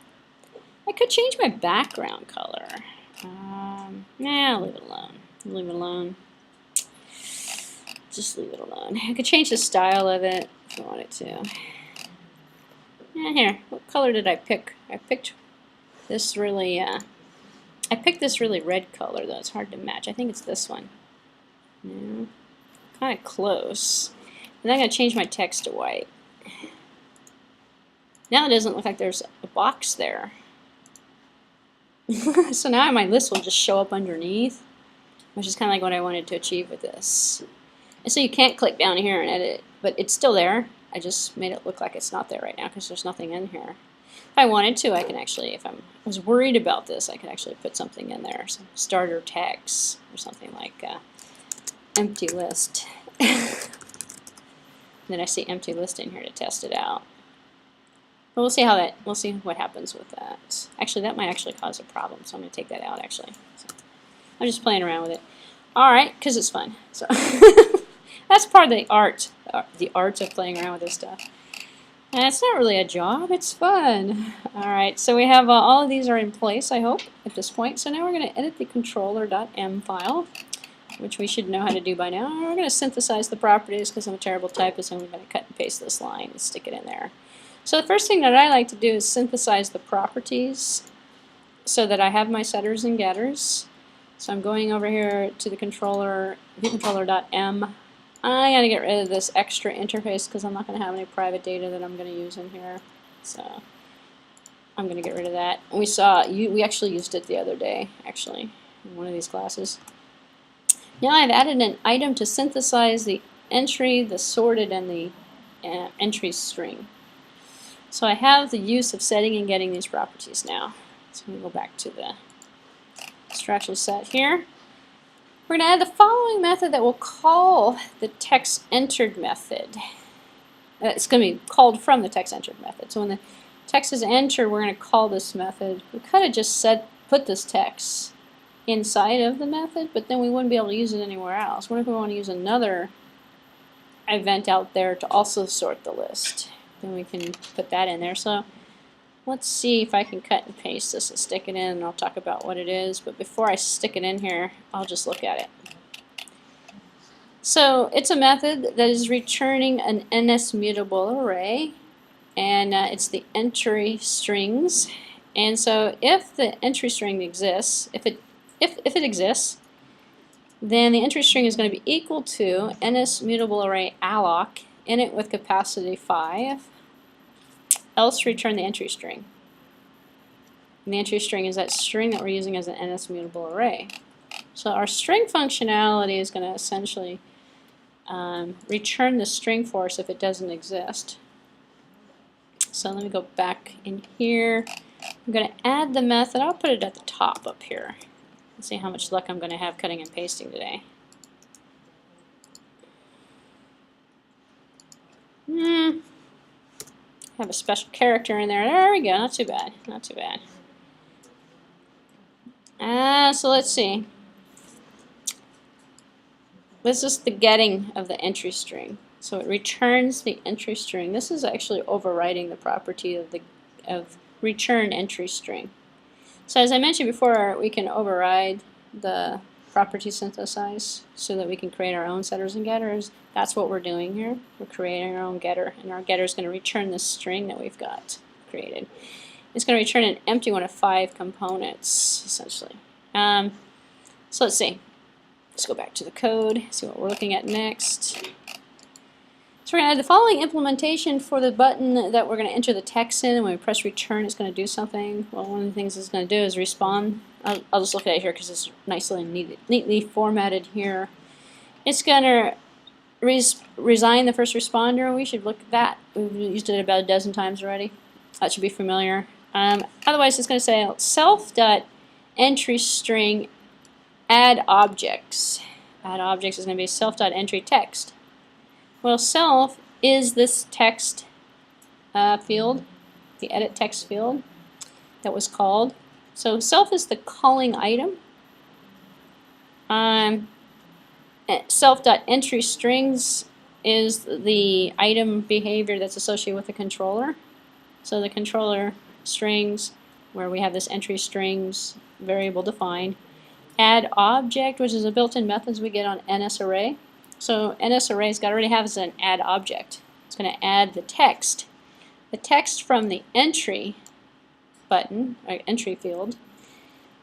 I could change my background color. Nah, leave it alone. Leave it alone. Just leave it alone. I could change the style of it if I wanted to. Yeah, here. What color did I pick? I picked this really. I picked this really red color though. It's hard to match. I think it's this one. Yeah, kind of close. And then I'm gonna change my text to white. Now it doesn't look like there's a box there. So now my list will just show up underneath, which is kind of like what I wanted to achieve with this. And so you can't click down here and edit, but it's still there. I just made it look like it's not there right now because there's nothing in here. If I wanted to, I can actually, if I was worried about this, I could actually put something in there, some starter tags or something like empty list. Then I see empty list in here to test it out. But we'll see how that. We'll see what happens with that. Actually, that might actually cause a problem, so I'm going to take that out. Actually, so I'm just playing around with it. All right, because it's fun. So that's part of the art of playing around with this stuff. And it's not really a job; it's fun. All right, so we have all of these are in place. I hope at this point. So now we're going to edit the controller.m file. which we should know how to do by now. We're going to synthesize the properties because I'm a terrible typist, and we're going to cut and paste this line and stick it in there. So the first thing that I like to do is synthesize the properties so that I have my setters and getters. So I'm going over here to the controller, viewcontroller.m. I'm going to get rid of this extra interface because I'm not going to have any private data that I'm going to use in here. So I'm going to get rid of that. And we actually used it the other day, actually, in one of these classes. Now I've added an item to synthesize the entry, the sorted, and the entry string. So I have the use of setting and getting these properties now. So we go back to the instruction set here. We're going to add the following method that will call the text entered method. It's going to be called from the text entered method. So when the text is entered, we're going to call this method. We could have just put this text inside of the method, but then we wouldn't be able to use it anywhere else. What if we want to use another event out there to also sort the list? Then we can put that in there. So let's see if I can cut and paste this and stick it in, and I'll talk about what it is. But before I stick it in here, I'll just look at it. So it's a method that is returning an Mutable Array, and it's the entry strings. And so if the entry string exists, if it exists, then the entry string is going to be equal to Mutable Array alloc init with capacity 5. Else return the entry string. And the entry string is that string that we're using as an Mutable Array. So our string functionality is going to essentially return the string for us if it doesn't exist. So let me go back in here. I'm going to add the method. I'll put it at the top up here. Let's see how much luck I'm going to have cutting and pasting today. Have a special character in there. There we go. Not too bad. Not too bad. So let's see. This is the getting of the entry string. So it returns the entry string. This is actually overriding the property of return entry string. So as I mentioned before, we can override the property synthesize so that we can create our own setters and getters. That's what we're doing here. We're creating our own getter, and our getter is going to return this string that we've got created. It's going to return an empty one of 5 components, essentially. So let's see. Let's go back to the code, see what we're looking at next. So we're going to add the following implementation for the button that we're going to enter the text in, and when we press return, it's going to do something. Well, one of the things it's going to do is respond. I'll just look at it here because it's nicely and neatly formatted here. It's going to resign the first responder. We should look at that. We've used it about a dozen times already. That should be familiar. Otherwise, it's going to say self.entryString add objects. Add objects is going to be self.entryText. Well, self is this text field, the edit text field that was called. So self is the calling item. Self.entryStrings is the item behavior that's associated with the controller. So the controller strings, where we have this entry strings variable defined. Add object, which is a built-in methods we get on NSArray. So NSArrays already has an add object. It's going to add the text from the entry button, or entry field,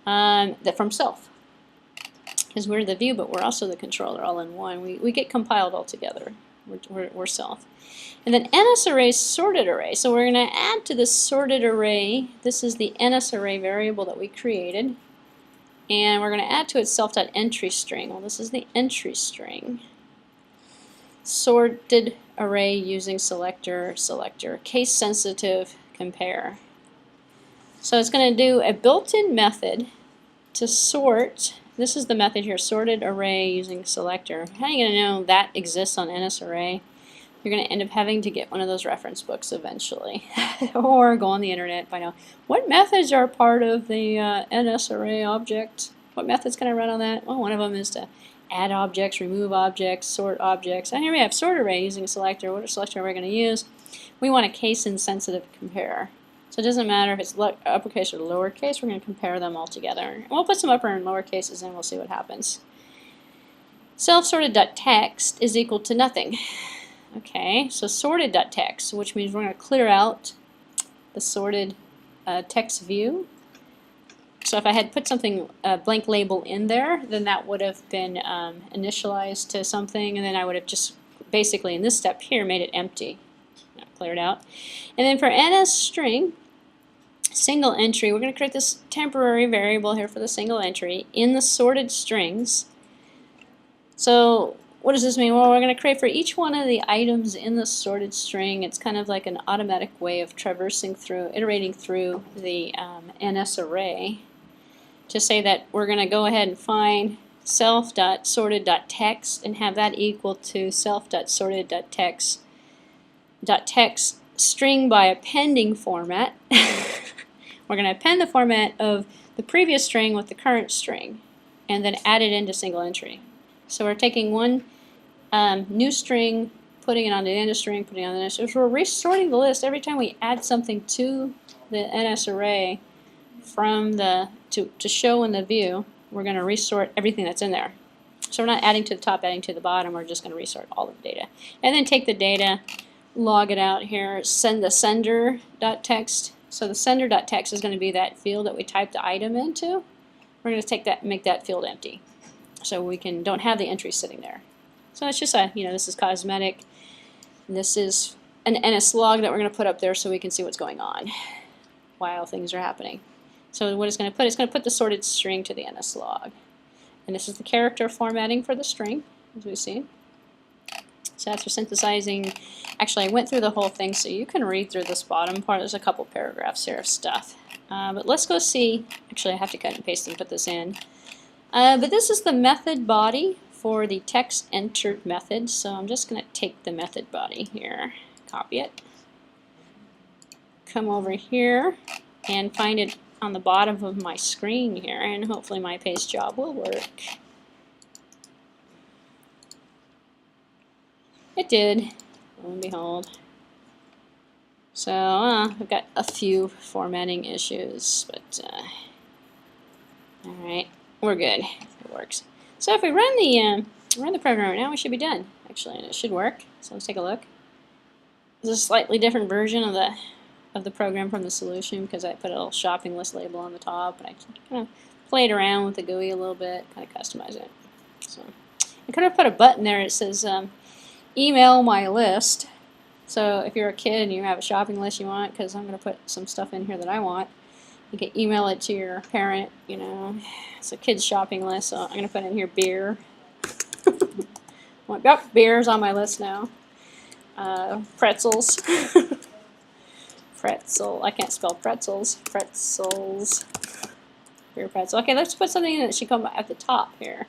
from self. Because we're the view, but we're also the controller all in one. We get compiled all together. We're self. And then NSArray sorted array. So we're going to add to this sorted array. This is the NSArray variable that we created. And we're going to add to it self.entryString. Well, this is the entry string. Sorted array using selector, case sensitive, compare. So it's going to do a built-in method to sort. This is the method here, sorted array using selector. How are you going to know that exists on NSArray? You're going to end up having to get one of those reference books eventually, or go on the internet and find out what methods are part of the NSArray object. What methods can I run on that? Well, one of them is to add objects, remove objects, sort objects. And here we have sort array using a selector. What selector are we going to use? We want a case-insensitive compare. So it doesn't matter if it's uppercase or lowercase, we're going to compare them all together. And we'll put some upper and lower cases and we'll see what happens. self-sorted.text is equal to nothing. Okay, so sorted.text, which means we're going to clear out the sorted text view. So if I had put something, a blank label in there, then that would have been initialized to something, and then I would have just basically in this step here made it empty. Clear it out. And then for NSstring, single entry, we're going to create this temporary variable here for the single entry in the sorted strings. So what does this mean? Well, we're going to create for each one of the items in the sorted string. It's kind of like an automatic way of traversing through, iterating through the NSArray to say that we're going to go ahead and find self.sorted.text and have that equal to self.sorted.text string by appending format. We're going to append the format of the previous string with the current string and then add it into single entry. So we're taking one new string, putting it on the end of string, putting it on the next. So we're resorting the list every time we add something to the NSArray from the to show in the view. We're going to resort everything that's in there. So we're not adding to the top, adding to the bottom. We're just going to resort all of the data, and then take the data, log it out here, send the sender.text. So the sender.text is going to be that field that we typed the item into. We're going to take that, make that field empty, so we don't have the entry sitting there. So it's just a, this is cosmetic. This is an NS log that we're going to put up there so we can see what's going on while things are happening. So what it's going to put, the sorted string to the NS log. And this is the character formatting for the string, as we see. So that's for synthesizing. Actually, I went through the whole thing, so you can read through this bottom part. There's a couple paragraphs here of stuff. But let's go see. Actually, I have to cut and paste and put this in. But this is the method body for the text entered method. So I'm just going to take the method body here, copy it, come over here, and find it on the bottom of my screen here, and hopefully my paste job will work. It did, lo and behold. So I've got a few formatting issues, but alright, we're good. It works. So if we run the program right now, we should be done, actually, and it should work. So let's take a look. This is a slightly different version of the program from the solution, because I put a little shopping list label on the top, and I kind of played around with the GUI a little bit, kind of customize it. So I could have put a button there that says email my list. So if you're a kid and you have a shopping list you want, because I'm going to put some stuff in here that I want, you can email it to your parent. It's a kid's shopping list, so I'm going to put in here beer. Yep, beer's on my list now. Pretzels. Pretzel. I can't spell pretzels. Pretzels. Beer pretzel. Okay, let's put something in that should come at the top here.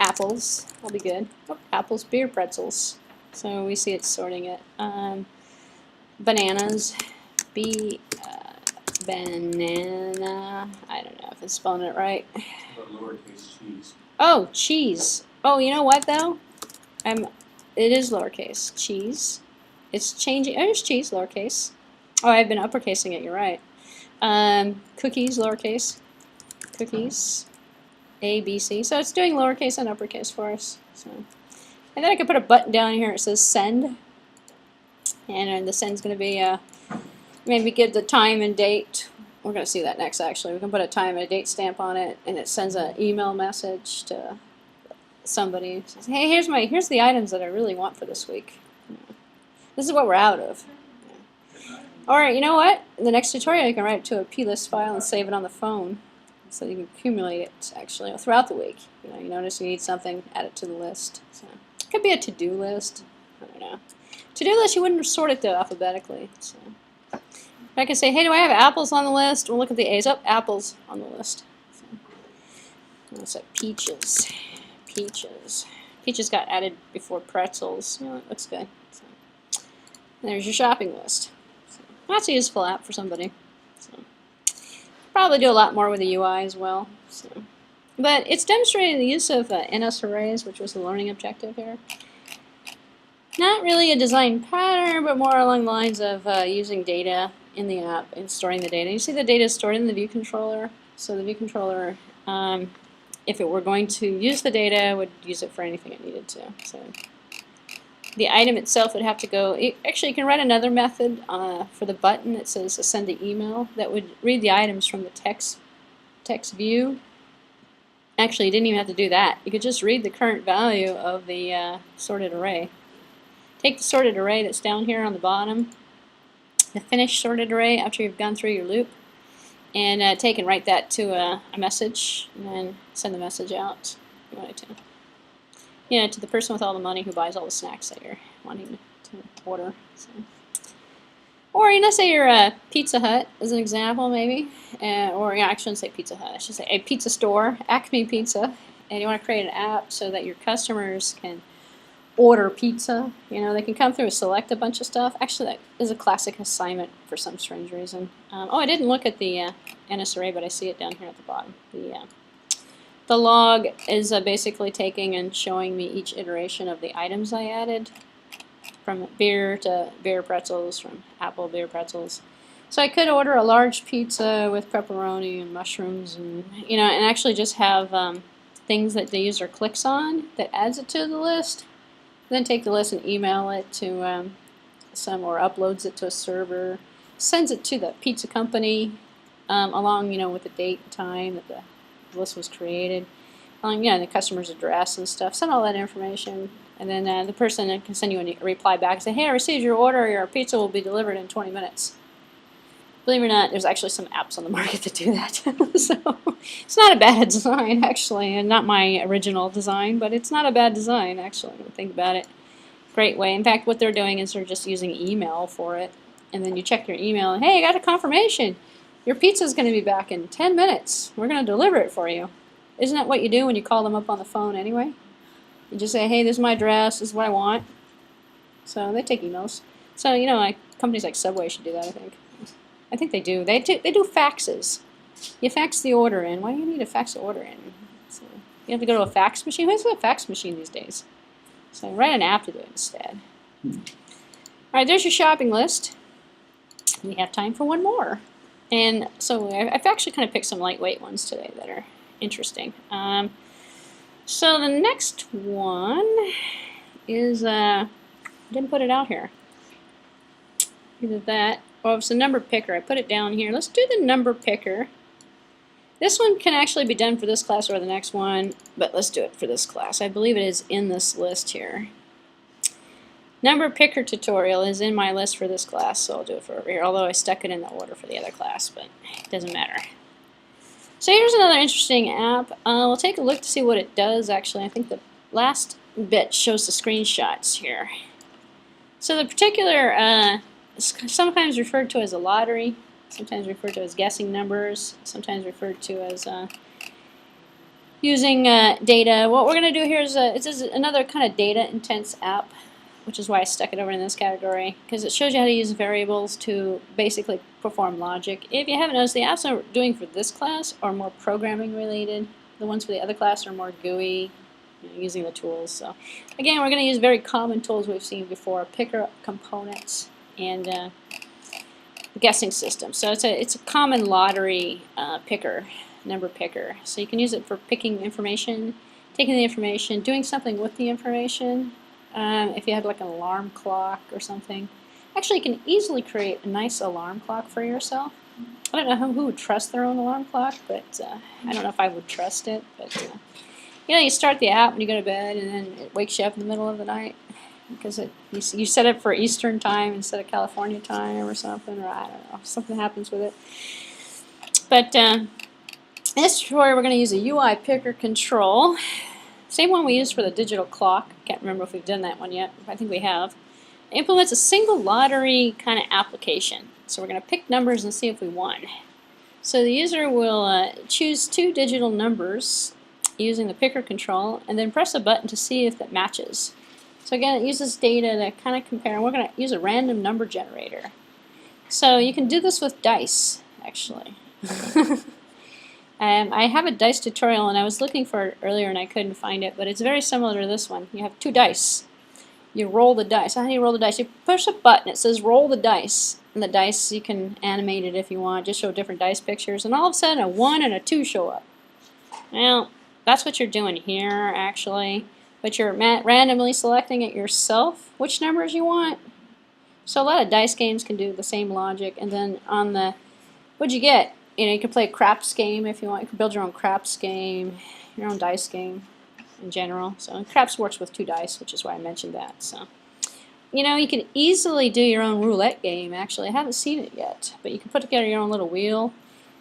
Apples. That'll be good. Oh, apples, beer, pretzels. So we see it's sorting it. Bananas. Banana. I don't know if it's spelling it right. Lowercase cheese. Oh, cheese. Oh, you know what though? It is lowercase. Cheese. It's changing. Oh, there's cheese, lowercase. Oh, I've been uppercasing it, you're right. Cookies, lowercase. Cookies. A, B, C. So it's doing lowercase and uppercase for us. So. And then I could put a button down here that says send. And the send's going to be, maybe give the time and date. We're going to see that next, actually. We can put a time and a date stamp on it, and it sends an email message to somebody. It says, hey, here's the items that I really want for this week. This is what we're out of. Alright, you know what? In the next tutorial you can write it to a plist file and save it on the phone. So you can accumulate it actually throughout the week. You notice you need something, add it to the list. So it could be a to-do list. I don't know. To-do list you wouldn't sort it though alphabetically. So I can say, hey, do I have apples on the list? We'll look at the A's. Oh, apples on the list. So let's say peaches. Peaches. Peaches got added before pretzels. It looks good. So there's your shopping list. That's a useful app for somebody. So, probably do a lot more with the UI as well. So, but it's demonstrating the use of NSArrays, which was the learning objective here. Not really a design pattern, but more along the lines of using data in the app and storing the data. You see the data is stored in the view controller. So the view controller if it were going to use the data, I would use it for anything it needed to. So the item itself would have to go. Actually, you can write another method for the button that says send an email that would read the items from the text view. Actually, you didn't even have to do that. You could just read the current value of the sorted array. Take the sorted array that's down here on the bottom, the finished sorted array after you've gone through your loop, and take and write that to a message, and then send the message out if you wanted to. Yeah, to the person with all the money who buys all the snacks that you're wanting to order. So. Or, you know, say you're Pizza Hut as an example, maybe. Or, yeah, I shouldn't say Pizza Hut. I should say a pizza store, Acme Pizza. And you want to create an app so that your customers can order pizza. You know, they can come through and select a bunch of stuff. Actually, that is a classic assignment for some strange reason. Oh, I didn't look at the NSArray, but I see it down here at the bottom. The log is basically taking and showing me each iteration of the items I added, from beer to beer pretzels, from apple beer pretzels. So I could order a large pizza with pepperoni and mushrooms, and you know, and actually just have things that the user clicks on that adds it to the list. Then take the list and email it to or uploads it to a server, sends it to the pizza company along, you know, with the date and time that the list was created, the customer's address and stuff. Send all that information, and then the person can send you a reply back and say, hey, I received your order, your pizza will be delivered in 20 minutes. Believe it or not, there's actually some apps on the market that do that. So it's not a bad design, actually, and not my original design, but it's not a bad design, actually, when you think about it. Great way. In fact, what they're doing is they're just using email for it, and then you check your email, and hey, I got a confirmation. Your pizza's going to be back in 10 minutes. We're going to deliver it for you. Isn't that what you do when you call them up on the phone anyway? You just say, hey, this is my address, this is what I want. So they take emails. So, you know, companies like Subway should do that, I think. I think they do. They do faxes. You fax the order in. Why do you need to fax the order in? So you have to go to a fax machine. Who's got a fax machine these days? So write an app to do it instead. All right, there's your shopping list. We have time for one more. And so I've actually kind of picked some lightweight ones today that are interesting. So the next one is, I didn't put it out here. Either that, or it's a number picker. I put it down here. Let's do the number picker. This one can actually be done for this class or the next one, but let's do it for this class. I believe it is in this list here. Number picker tutorial is in my list for this class, so I'll do it for over here, although I stuck it in the order for the other class, but it doesn't matter. So here's another interesting app. We'll take a look to see what it does, actually. I think the last bit shows the screenshots here. So the particular, sometimes referred to as a lottery, sometimes referred to as guessing numbers, sometimes referred to as using data. What we're going to do here is it's another kind of data-intense app, which is why I stuck it over in this category, because it shows you how to use variables to basically perform logic. If you haven't noticed, the apps I'm doing for this class are more programming related. The ones for the other class are more GUI, using the tools. So again, we're going to use very common tools we've seen before: picker components and guessing system. So it's a common lottery picker, number picker. So you can use it for picking information, taking the information, doing something with the information. If you had like an alarm clock or something. Actually, you can easily create a nice alarm clock for yourself. I don't know who would trust their own alarm clock, but I don't know if I would trust it. But you know, you start the app when you go to bed, and then it wakes you up in the middle of the night because you set it for Eastern time instead of California time or something, or I don't know, something happens with it. But in this tutorial, we're going to use a UI picker control. Same one we used for the digital clock. Can't remember if we've done that one yet. I think we have. It implements a single lottery kind of application. So we're going to pick numbers and see if we won. So the user will choose two digital numbers using the picker control, and then press a button to see if that matches. So again, it uses data to kind of compare. And we're going to use a random number generator. So you can do this with dice, actually. I have a dice tutorial, and I was looking for it earlier and I couldn't find it, but it's very similar to this one. You have two dice. You roll the dice. How do you roll the dice? You push a button. It says roll the dice. And the dice, you can animate it if you want. Just show different dice pictures. And all of a sudden, a 1 and a 2 show up. Well, that's what you're doing here, actually. But you're randomly selecting it yourself, which numbers you want. So a lot of dice games can do the same logic. And then on the, what'd you get? You know, you can play a craps game if you want. You can build your own craps game, your own dice game in general. So craps works with 2 dice, which is why I mentioned that. So, you know, you can easily do your own roulette game, actually. I haven't seen it yet, but you can put together your own little wheel,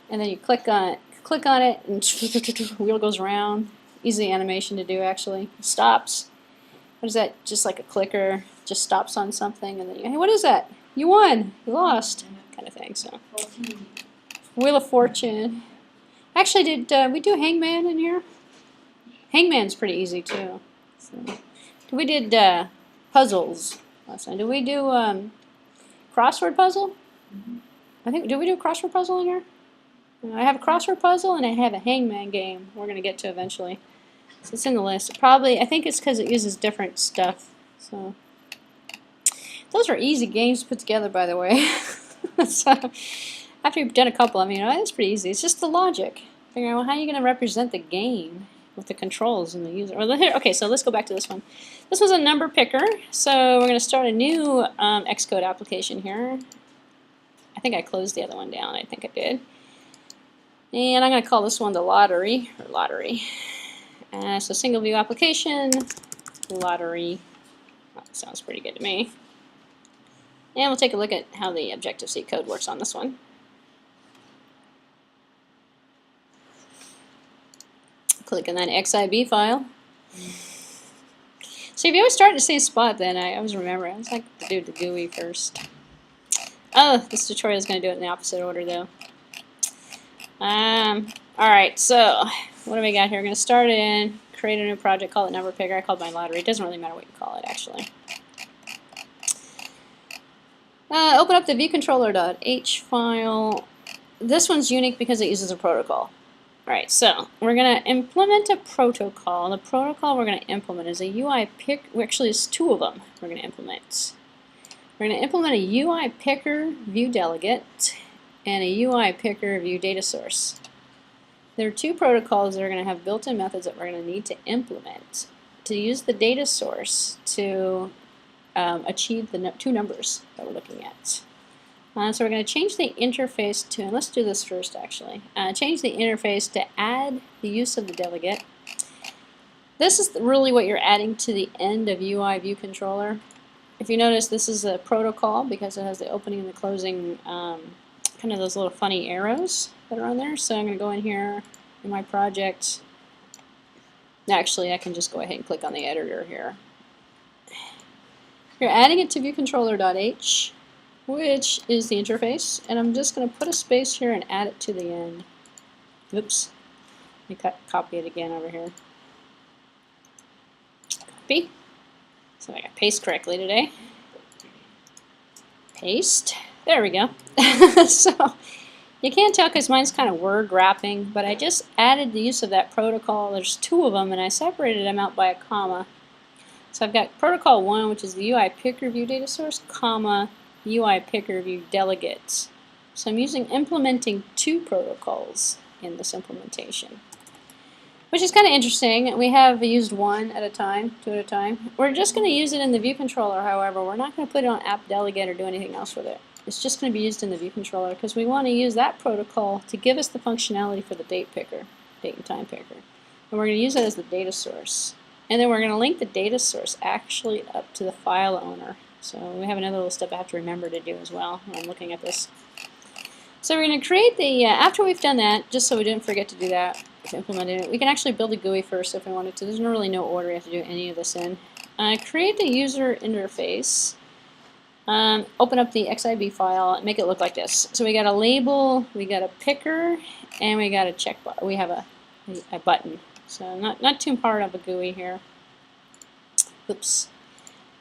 and then you click on it, and the wheel goes around. Easy animation to do, actually. It stops. What is that? Just like a clicker, just stops on something, and then you, hey, what is that? You won, you lost, kind of thing. So, Wheel of Fortune. Actually, did we do Hangman in here? Hangman's pretty easy too. So, we did puzzles last time. Did we do crossword puzzle? I think, did we do a crossword puzzle in here? I have a crossword puzzle and I have a Hangman game we're going to get to eventually. So it's in the list. Probably, I think it's because it uses different stuff. So those are easy games to put together, by the way. So after you've done a couple, I mean, it's pretty easy. It's just the logic. Figuring out, well, how are you going to represent the game with the controls and the user? Well, okay, so let's go back to this one. This was a number picker. So we're going to start a new Xcode application here. I think I closed the other one down. I think I did. And I'm going to call this one the lottery, or lottery. So single view application, lottery. That sounds pretty good to me. And we'll take a look at how the Objective-C code works on this one. Click on that XIB file. So if you always start in the same spot, then I always remember, I was like to do the GUI first. Oh, this tutorial is going to do it in the opposite order, though. Alright, so what do we got here? We're going to start it in, create a new project, call it number picker. I called my lottery. It doesn't really matter what you call it, actually. Open up the viewcontroller.h file. This one's unique because it uses a protocol. Alright, so we're going to implement a protocol. The protocol we're going to implement is a UI pick. Actually, there's 2 of them we're going to implement. We're going to implement a UI picker view delegate and a UI picker view data source. There are 2 protocols that are going to have built-in methods that we're going to need to implement to use the data source to achieve the 2 numbers that we're looking at. So we're going to change the interface to, and let's do this first actually, change the interface to add the use of the delegate. This is really what you're adding to the end of UI view controller. If you notice, this is a protocol because it has the opening and the closing, kind of those little funny arrows that are on there. So I'm going to go in here in my project. Actually, I can just go ahead and click on the editor here. You're adding it to viewcontroller.h, which is the interface, and I'm just going to put a space here and add it to the end. Oops. Let me copy it again over here. Copy. So I got paste correctly today. Paste. There we go. So you can't tell because mine's kind of word wrapping, but I just added the use of that protocol. There's 2 of them, and I separated them out by a comma. So I've got protocol 1, which is the UI picker view data source, comma, UI picker view delegates. So I'm implementing 2 protocols in this implementation, which is kind of interesting. We have used 1 at a time, 2 at a time. We're just going to use it in the view controller, however. We're not going to put it on app delegate or do anything else with it. It's just going to be used in the view controller because we want to use that protocol to give us the functionality for the date picker, date and time picker. And we're going to use it as the data source. And then we're going to link the data source actually up to the file owner. So we have another little step I have to remember to do as well when I'm looking at this. So we're going to create the, after we've done that, just so we didn't forget to do that, to implement it, we can actually build a GUI first if we wanted to. There's really no order you have to do any of this in. Create the user interface. Open up the XIB file and make it look like this. So we got a label, we got a picker, and we got a check button. We have a button. So not too hard of a GUI here. Oops.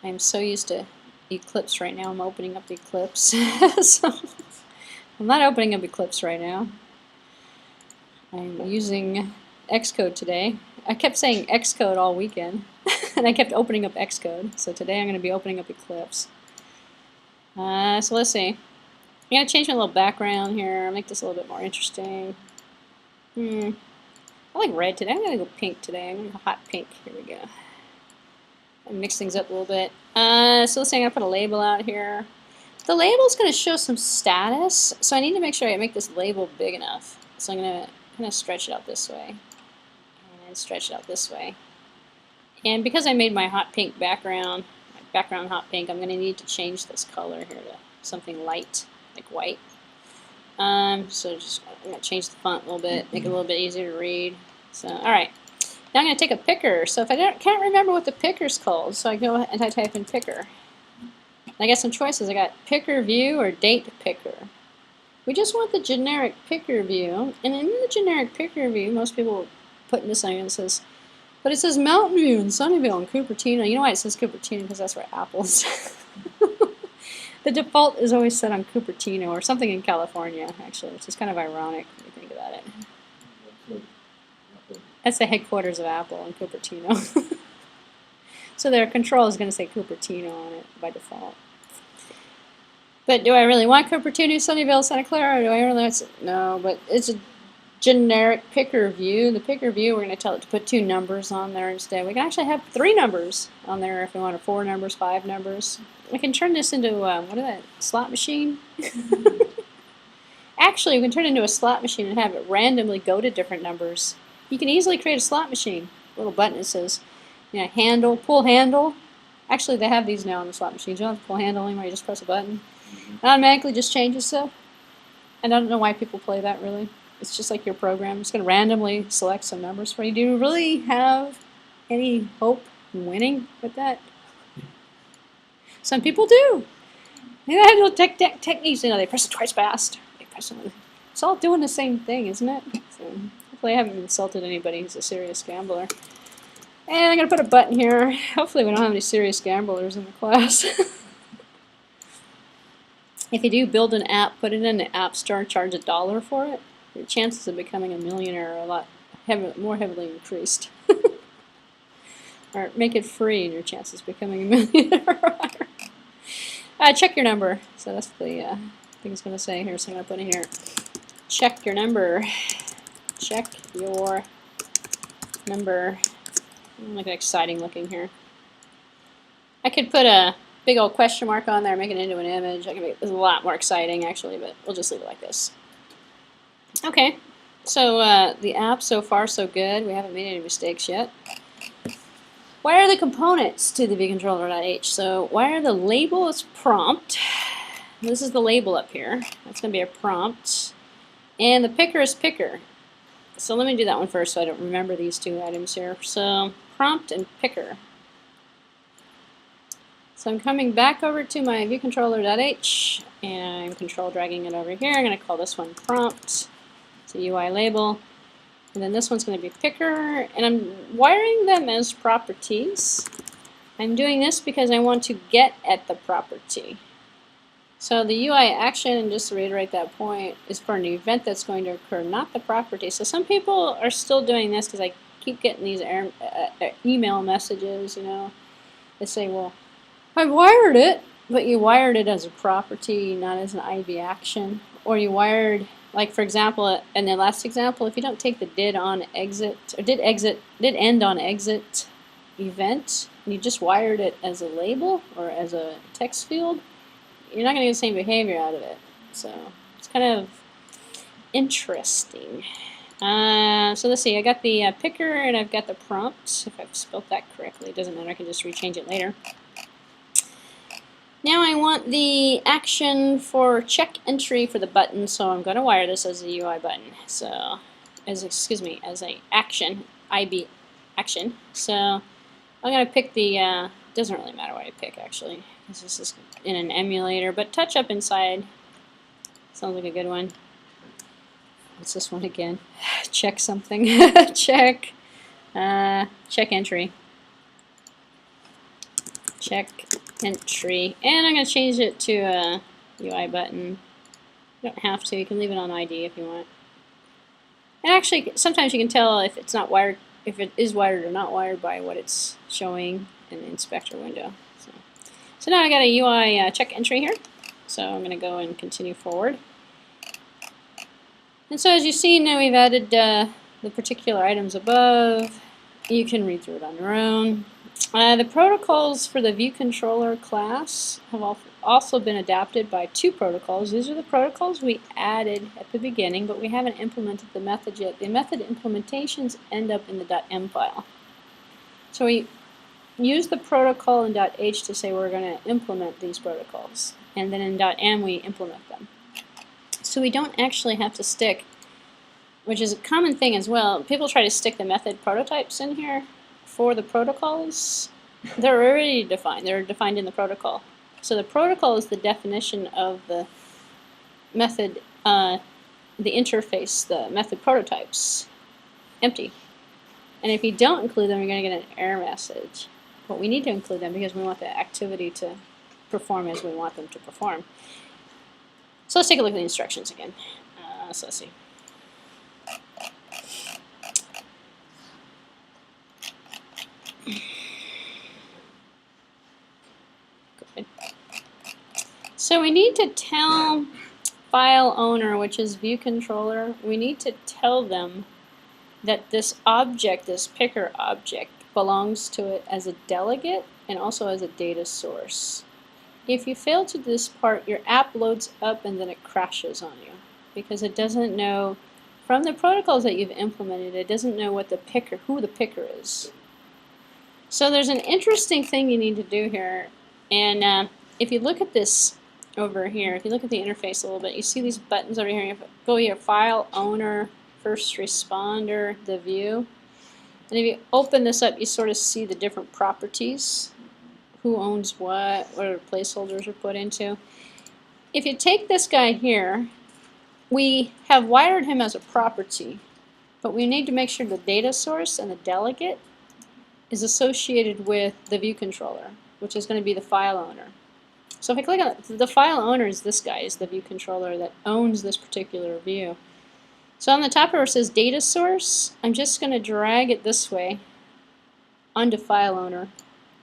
I'm so used to Eclipse right now. I'm opening up Eclipse. So I'm not opening up Eclipse right now. I'm using Xcode today. I kept saying Xcode all weekend, and I kept opening up Xcode. So today I'm going to be opening up Eclipse. So let's see. I'm going to change my little background here, make this a little bit more interesting. I like red today. I'm going to go pink today. I'm going to go hot pink. Here we go. And mix things up a little bit. So let's say I'm going to put a label out here. The label is going to show some status, so I need to make sure I make this label big enough. So I'm going to kind of stretch it out this way, and stretch it out this way. And because I made my hot pink background, hot pink, I'm going to need to change this color here to something light, like white. So just I'm going to change the font a little bit, make it a little bit easier to read. So, all right. Now I'm going to take a picker. So if I can't remember what the picker's called, so I go and I type in picker. I got some choices. I got picker view or date picker. We just want the generic picker view, and in the generic picker view, most people put in this thing and it says, but it says Mountain View and Sunnyvale and Cupertino. You know why it says Cupertino? Because that's where Apple is. The default is always set on Cupertino or something in California, actually, which is kind of ironic when you think about it. That's the headquarters of Apple in Cupertino. So their control is going to say Cupertino on it by default. But do I really want Cupertino, Sunnyvale, Santa Clara? Or do I really want to? No, but it's a generic picker view. The picker view, we're going to tell it to put 2 numbers on there instead. We can actually have 3 numbers on there if we want, or 4 numbers, 5 numbers. We can turn this into, what is that, slot machine? Actually, we can turn it into a slot machine and have it randomly go to different numbers. You can easily create a slot machine. A little button that says, you know, handle, pull handle. Actually, they have these now on the slot machines. You don't have to pull handle anymore, you just press a button. It automatically just changes stuff. I don't know why people play that, really. It's just like your program. It's going to randomly select some numbers for you. Do you really have any hope in winning with that? Some people do. They have little techniques. You know, they press it twice fast. They press it. It's all doing the same thing, isn't it? So hopefully I haven't insulted anybody who's a serious gambler. And I'm going to put a button here. Hopefully we don't have any serious gamblers in the class. If you do build an app, put it in the App Store, charge $1 for it, your chances of becoming a millionaire are a lot more heavily increased. Or make it free and your chances of becoming a millionaire are check your number. So that's the thing it's going to say here. So I'm going to put in here, check your number. Check your number. Look exciting looking here. I could put a big old question mark on there, make it into an image. I can make it a lot more exciting actually, but we'll just leave it like this. Okay, so the app so far so good. We haven't made any mistakes yet. Why are the components to the vcontroller.h? So why are the label is prompt? This is the label up here. That's going to be a prompt. And the picker is picker. So let me do that one first so I don't remember these 2 items here. So prompt and picker. So I'm coming back over to my viewcontroller.h and I'm control dragging it over here. I'm going to call this one prompt. It's a UI label. And then this one's going to be picker. And I'm wiring them as properties. I'm doing this because I want to get at the property. So the UI action, and just to reiterate that point, is for an event that's going to occur, not the property. So some people are still doing this because I keep getting these email messages, you know. They say, well, I wired it, but you wired it as a property, not as an IB action. Or you wired, like for example, in the last example, if you don't take the did on exit, or did end on exit event, and you just wired it as a label or as a text field, you're not going to get the same behavior out of it. So it's kind of interesting. So let's see, I got the picker and I've got the prompt. If I've spelled that correctly, it doesn't matter, I can just rechange it later. Now I want the action for check entry for the button, so I'm going to wire this as a UI button. So, as a action, IB action. So I'm going to pick the, doesn't really matter what I pick actually, because this is in an emulator, but touch up inside sounds like a good one. What's this one again? Check something. Check entry. Check entry. And I'm going to change it to a UI button. You don't have to. You can leave it on ID if you want. And actually, sometimes you can tell if it's not wired, if it is wired or not wired by what it's showing in the inspector window. So now I got a UI check entry here. So I'm going to go and continue forward. And so as you see now we've added the particular items above. You can read through it on your own. The protocols for the view controller class have also been adapted by two protocols. These are the protocols we added at the beginning, but we haven't implemented the method yet. The method implementations end up in the .m file. So we use the protocol in .h to say we're going to implement these protocols, and then in .m we implement them. So we don't actually have to stick, which is a common thing as well. People try to stick the method prototypes in here for the protocols. They're already defined. They're defined in the protocol. So the protocol is the definition of the method, the interface, the method prototypes. Empty. And if you don't include them, you're going to get an error message. But we need to include them because we want the activity to perform as we want them to perform. So let's take a look at the instructions again. So let's see. Good. So we need to tell file owner, which is view controller, we need to tell them that this object, this picker object, belongs to it as a delegate and also as a data source. If you fail to do this part, your app loads up and then it crashes on you because it doesn't know, from the protocols that you've implemented, it doesn't know what the picker, who the picker is. So there's an interesting thing you need to do here, and if you look at this over here, if you look at the interface a little bit, you see these buttons over here. You go here, file owner, first responder, the view. And if you open this up, you sort of see the different properties, who owns what are placeholders are put into. If you take this guy here, we have wired him as a property, but we need to make sure the data source and the delegate is associated with the view controller, which is going to be the file owner. So if I click on it, the file owner is this guy, is the view controller that owns this particular view. So on the top where it says data source, I'm just going to drag it this way onto file owner,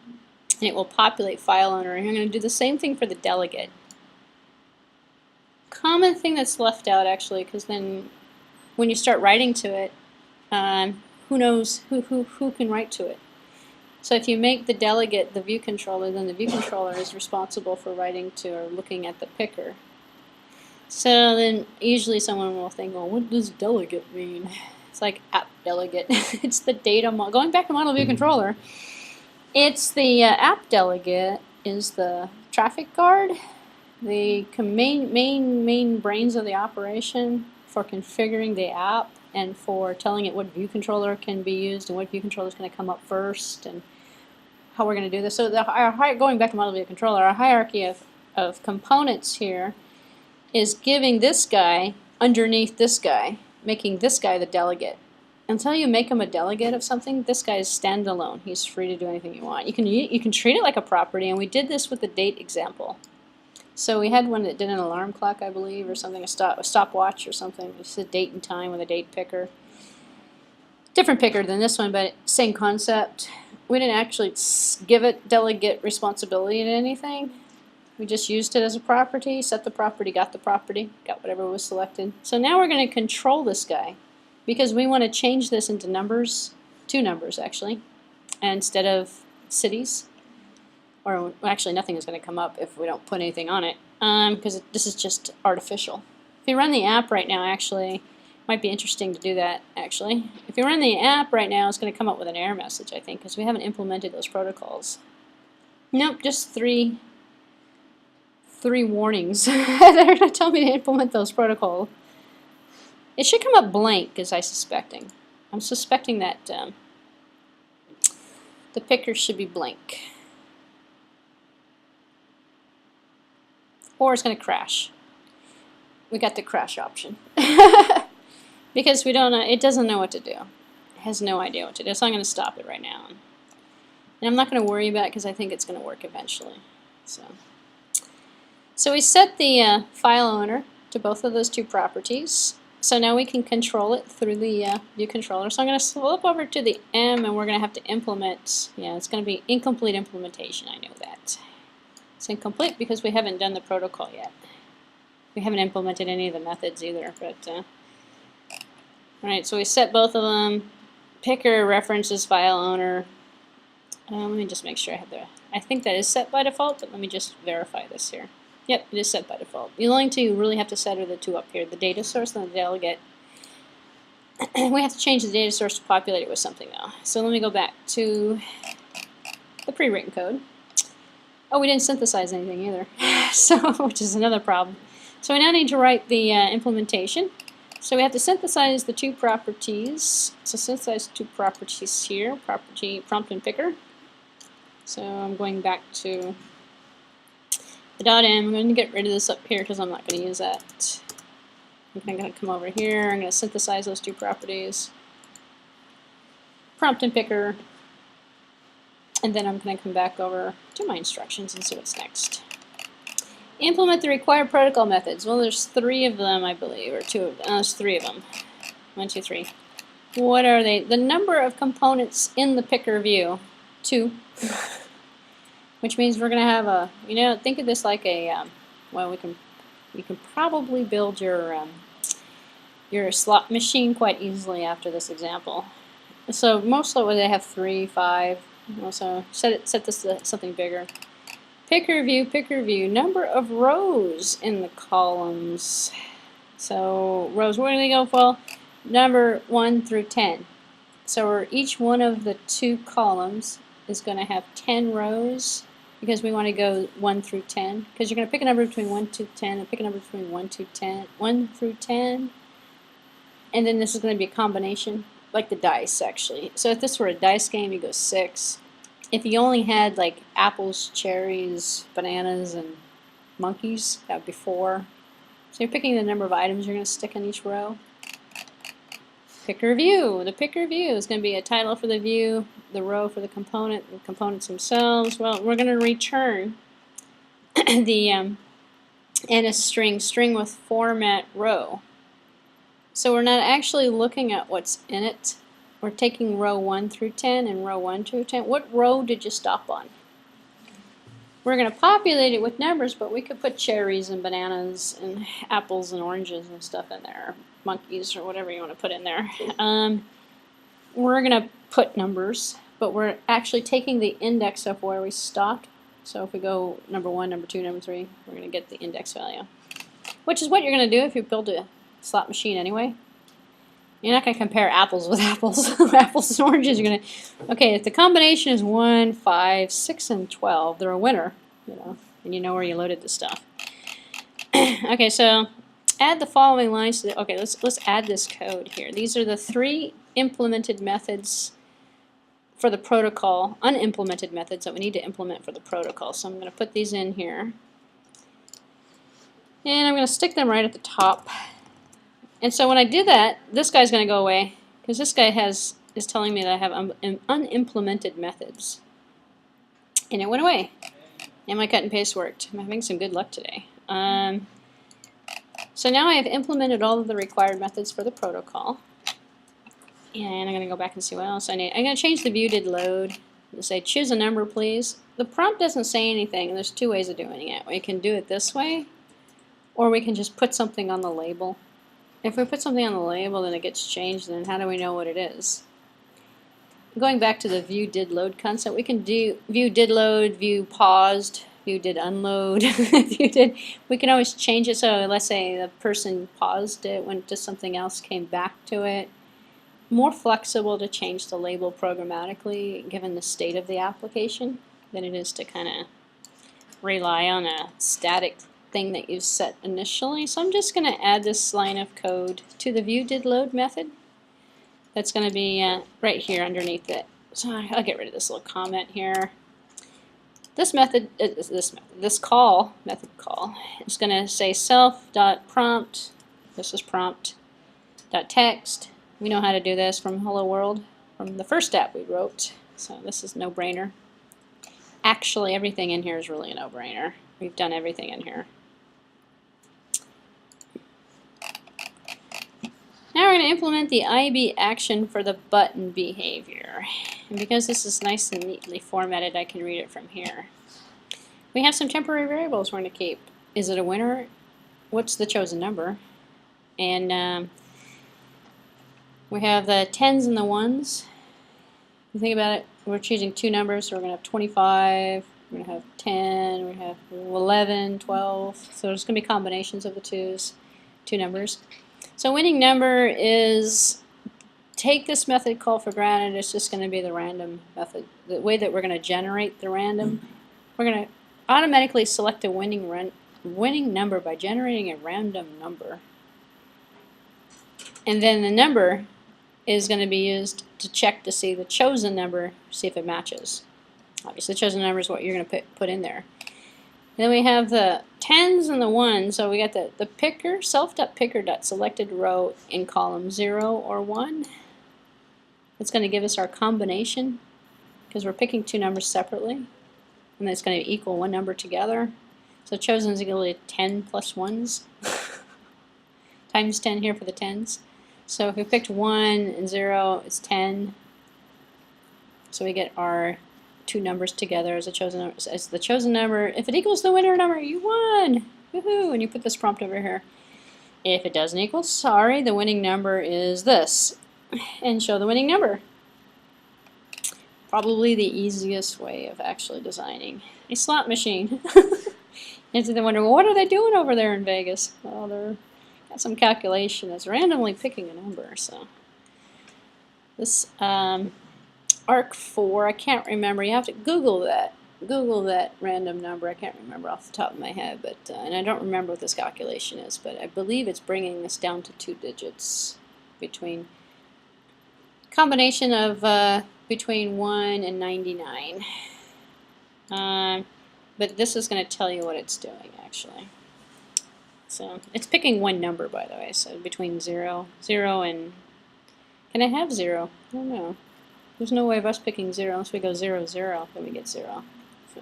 and it will populate file owner. And I'm going to do the same thing for the delegate. Common thing that's left out actually, because then when you start writing to it, who knows who can write to it. So if you make the delegate the view controller, then the view controller is responsible for writing to or looking at the picker. So then usually someone will think, well, what does delegate mean? It's like app delegate. It's the data, going back to Monoview controller, it's the app delegate is the traffic guard, the main brains of the operation for configuring the app and for telling it what view controller can be used and what view controller is going to come up first and how we're going to do this. So going back to Monoview controller, our hierarchy of components here is giving this guy underneath this guy, making this guy the delegate. Until you make him a delegate of something, this guy is standalone. He's free to do anything you want. You can treat it like a property, and we did this with the date example. So we had one that did an alarm clock, I believe, or something, a stopwatch or something. It's a date and time with a date picker. Different picker than this one, but same concept. We didn't actually give it delegate responsibility to anything. We just used it as a property, set the property, got whatever was selected. So now we're going to control this guy because we want to change this into numbers, 2 numbers actually, instead of cities. Or actually nothing is going to come up if we don't put anything on it because this is just artificial. If you run the app right now, actually, it might be interesting to do that actually. If you run the app right now, it's going to come up with an error message, I think, because we haven't implemented those protocols. Nope, just three warnings. They're going to tell me to implement those protocols. It should come up blank, as I'm suspecting that the picker should be blank. Or it's going to crash. We got the crash option. Because we don't know, it doesn't know what to do. It has no idea what to do. So I'm going to stop it right now. And I'm not going to worry about it because I think it's going to work eventually. So we set the file owner to both of those 2 properties. So now we can control it through the view controller. So I'm going to flip over to the M and we're going to have to implement, it's going to be incomplete implementation, I know that. It's incomplete because we haven't done the protocol yet. We haven't implemented any of the methods either, but Alright, so we set both of them. Picker references file owner. Let me just make sure I have the... I think that is set by default, but let me just verify this here. Yep, it is set by default. The only two you really have to set are the two up here, the data source and the delegate. We have to change the data source to populate it with something though. So let me go back to the pre-written code. Oh, we didn't synthesize anything either, so which is another problem. So we now need to write the implementation. So we have to synthesize the two properties. So synthesize two properties here, property prompt and picker. So I'm going back to the .m. I'm going to get rid of this up here because I'm not going to use that. I'm going to come over here. I'm going to synthesize those two properties. Prompt and picker. And then I'm going to come back over to my instructions and see what's next. Implement the required protocol methods. Well, there's 3 of them, I believe, or 2 of them. There's 3 of them. 1, 2, 3. What are they? The number of components in the picker view, 2. Which means we're going to have a, think of this like a, well, you can probably build your slot machine quite easily after this example. So mostly they have 3, 5. Also set this to something bigger. Picker view, number of rows in the columns. So rows, where do they go? Well, number 1 through 10. So each one of the 2 columns is going to have 10 rows because we want to go 1 through 10. Because you're going to pick a number between 1 to 10 and pick a number between 1 to 10, 1 through 10. And then this is going to be a combination, like the dice actually. So if this were a dice game, you go 6. If you only had like apples, cherries, bananas, and monkeys, that would be 4. So you're picking the number of items you're going to stick in each row. Picker view. The picker view is going to be a title for the view, the row for the component, the components themselves. Well, we're going to return the NSstring with format row. So we're not actually looking at what's in it. We're taking row 1 through 10 and row 1 through 10. What row did you stop on? We're going to populate it with numbers, but we could put cherries and bananas and apples and oranges and stuff in there, monkeys or whatever you want to put in there. We're going to put numbers, but we're actually taking the index of where we stopped. So if we go number 1, number 2, number 3, we're going to get the index value, which is what you're going to do if you build a slot machine anyway. You're not going to compare apples with apples, apples and oranges. You're going to, okay, if the combination is 1, 5, 6, and 12, they're a winner, and you know where you loaded the stuff. Okay, so add the following lines to the, okay, let's add this code here. These are the 3 implemented methods for the protocol, unimplemented methods that we need to implement for the protocol. So I'm going to put these in here. And I'm going to stick them right at the top. And so when I do that, this guy's going to go away because this guy is telling me that I have unimplemented methods. And it went away. And my cut and paste worked. I'm having some good luck today. So now I have implemented all of the required methods for the protocol. And I'm going to go back and see what else I need. I'm going to change the view did load and say choose a number please. The prompt doesn't say anything. There's 2 ways of doing it. We can do it this way, or we can just put something on the label. If we put something on the label, then it gets changed, then how do we know what it is? Going back to the view did load concept, we can do view did load, view paused, view did unload, we can always change it. So let's say the person paused it, went to something else, came back to it. More flexible to change the label programmatically given the state of the application than it is to kind of rely on a static thing that you set initially. So I'm just going to add this line of code to the view did load method. That's going to be right here underneath it. So I'll get rid of this little comment here. This method, this call, method call, is going to say self.prompt, this is prompt.text. We know how to do this from Hello World, from the first app we wrote. So this is no-brainer. Actually, everything in here is really a no-brainer. We've done everything in here. Now we're going to implement the IB action for the button behavior. And because this is nice and neatly formatted, I can read it from here. We have some temporary variables we're going to keep. Is it a winner? 1, what's the chosen number? And We have the 10s and the 1s. If you think about it, we're choosing two numbers, so we're going to have 25, we're going to have 10, we have 11, 12. So there's going to be combinations of the two numbers. So winning number is, take this method call for granted, it's just going to be the random method. The way that we're going to generate the random, we're going to automatically select a winning number by generating a random number. And then the number is going to be used to check to see the chosen number, see if it matches. Obviously the chosen number is what you're going to put in there. And then we have the 10s and the 1s, so we got the picker, self.picker.selected row in column 0 or 1. It's going to give us our combination, because we're picking two numbers separately, and it's going to equal one number together. So chosen is equal to 10 plus 1s, times 10 here for the 10s. So if we picked 1 and 0, it's 10. So we get our two numbers together as the chosen number. If it equals the winner number, you won! Woohoo! And you put this prompt over here. If it doesn't equal, sorry, the winning number is this. And show the winning number. Probably the easiest way of actually designing a slot machine. And so they wonder, well, what are they doing over there in Vegas? Well, they're got some calculation that's randomly picking a number. So this arc4, I can't remember. You have to Google that. Google that random number. I can't remember off the top of my head, but and I don't remember what this calculation is, but I believe it's bringing this down to 2 digits between combination of between 1 and 99. But this is going to tell you what it's doing actually. So it's picking one number, by the way, so between 0 and, can I have 0? I don't know. There's no way of us picking 0 unless we go 0, 0, then we get 0. So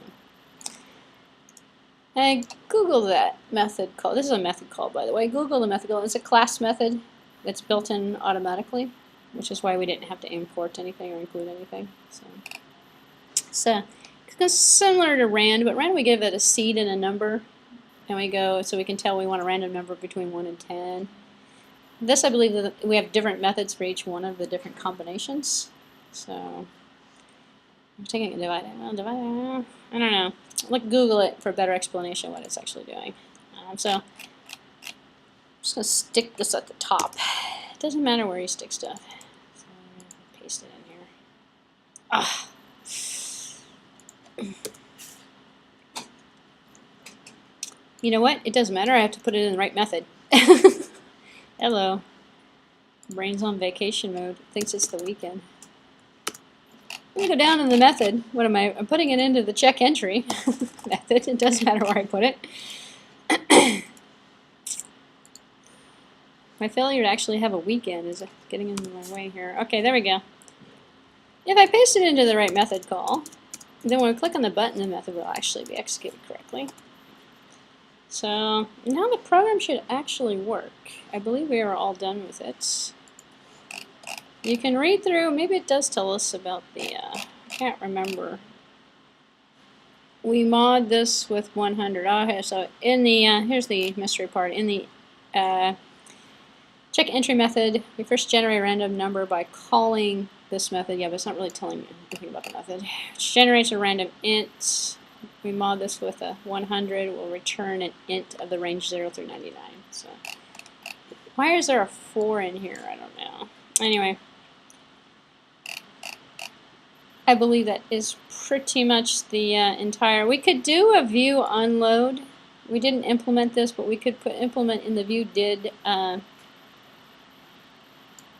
I Google that method call. This is a method call, by the way. Google the method call. It's a class method that's built in automatically, which is why we didn't have to import anything or include anything. So it's similar to rand, but rand we give it a seed and a number. And we go, so we can tell we want a random number between 1 and 10. This, I believe that we have different methods for each one of the different combinations. So I'm taking a divide. I don't know. Google it for a better explanation of what it's actually doing. So I'm just going to stick this at the top. It doesn't matter where you stick stuff. So paste it in here. Ah. You know what? It doesn't matter. I have to put it in the right method. Hello. Brain's on vacation mode. Thinks it's the weekend. Let me go down in the method. What am I? I'm putting it into the check entry method. It doesn't matter where I put it. My failure to actually have a weekend is getting in my way here. Okay, there we go. If I paste it into the right method call, then when we click on the button, the method will actually be executed correctly. So now the program should actually work. I believe we are all done with it. You can read through, maybe it does tell us about the, I can't remember. We mod this with 100. Okay, so in the, here's the mystery part. In the check entry method, we first generate a random number by calling this method. Yeah, but it's not really telling me anything about the method. It generates a random int. We mod this with a 100. We'll return an int of the range 0 through 99. So why is there a 4 in here? I don't know. Anyway, I believe that is pretty much the entire. We could do a view unload. We didn't implement this, but we could implement in the view did.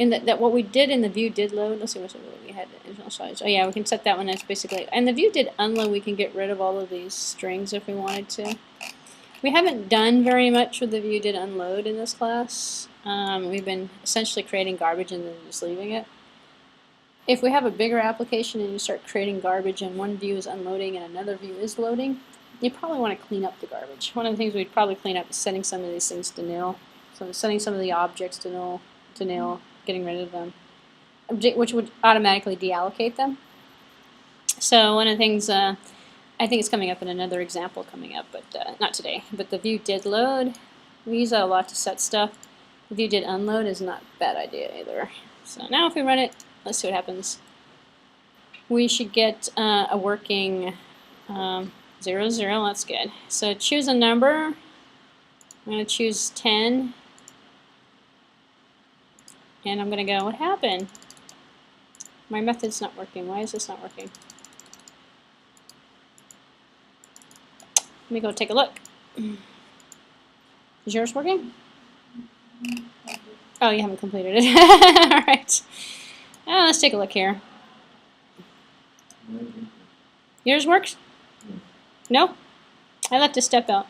What we did in the view did load. Let's see what we had additional size. Oh yeah, we can set that one as basically. And the view did unload. We can get rid of all of these strings if we wanted to. We haven't done very much with the view did unload in this class. We've been essentially creating garbage and then just leaving it. If we have a bigger application and you start creating garbage and one view is unloading and another view is loading, you probably want to clean up the garbage. One of the things we'd probably clean up is setting some of these things to nil. So setting some of the objects to nil, getting rid of them, which would automatically deallocate them. So one of the things, I think it's coming up in another example coming up, but not today. But the view did load. We use that a lot to set stuff. The view did unload is not a bad idea either. So now if we run it, let's see what happens. We should get a working 0, 0. That's good. So choose a number. I'm going to choose 10. And I'm going to go, what happened? My method's not working. Why is this not working? Let me go take a look. Is yours working? Oh, you haven't completed it. All right. Let's take a look here. Yours works? No? I left a step out.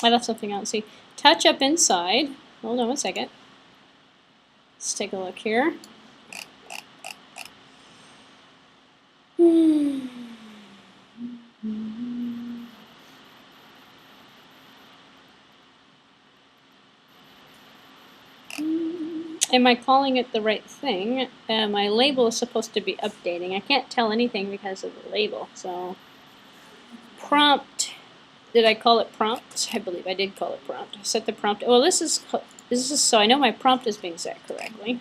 I left something out. See, touch up inside. Hold on one second. Let's take a look here. Am I calling it the right thing? My label is supposed to be updating. I can't tell anything because of the label. So, prompt. Did I call it prompt? I believe I did call it prompt. Set the prompt. Well, this is so I know my prompt is being set correctly.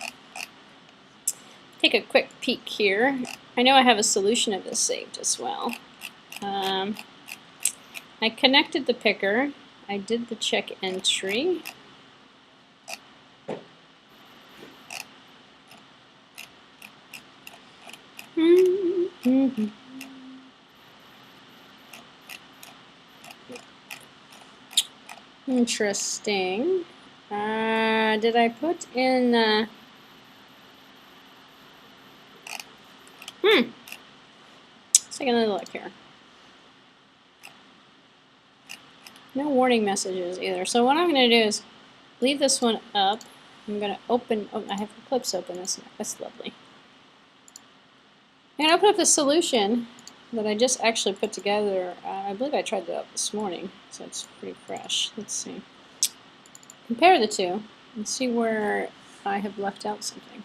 Take a quick peek here. I know I have a solution of this saved as well. I connected the picker. I did the check entry. Interesting. Did I put in let's take another look here. No warning messages either. So what I'm going to do is leave this one up. I'm going to open, oh, I have Eclipse open. That's lovely. I'm going to open up the solution that I just actually put together. I believe I tried that out this morning, so it's pretty fresh. Let's see. Compare the two and see where I have left out something.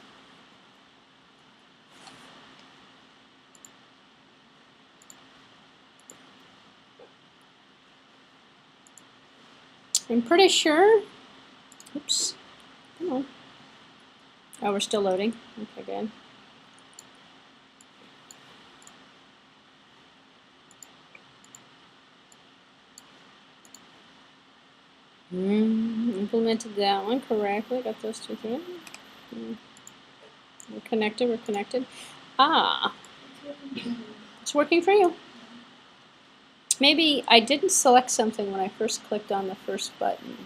I'm pretty sure. Oops. Come on. Oh, we're still loading. Okay, good. Implemented that one correctly. Got those two things. We're connected. We're connected. Ah, it's working for you. Maybe I didn't select something when I first clicked on the first button.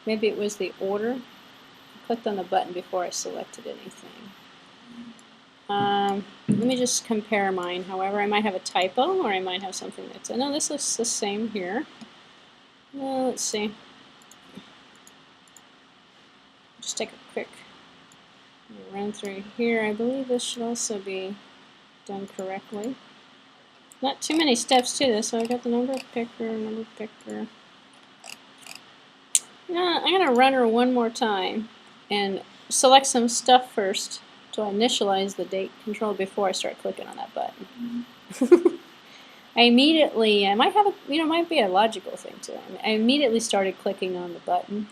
Maybe it was the order. I clicked on the button before I selected anything. Let me just compare mine. However, I might have a typo, or I might have something that's... No, this looks the same here. Let's see. Just take a quick run through here. I believe this should also be done correctly. Not too many steps to this, so I got the number picker. Yeah, I'm going to run her one more time and select some stuff first to initialize the date control before I start clicking on that button. I immediately, I might have a, might be a logical thing to it. I immediately started clicking on the button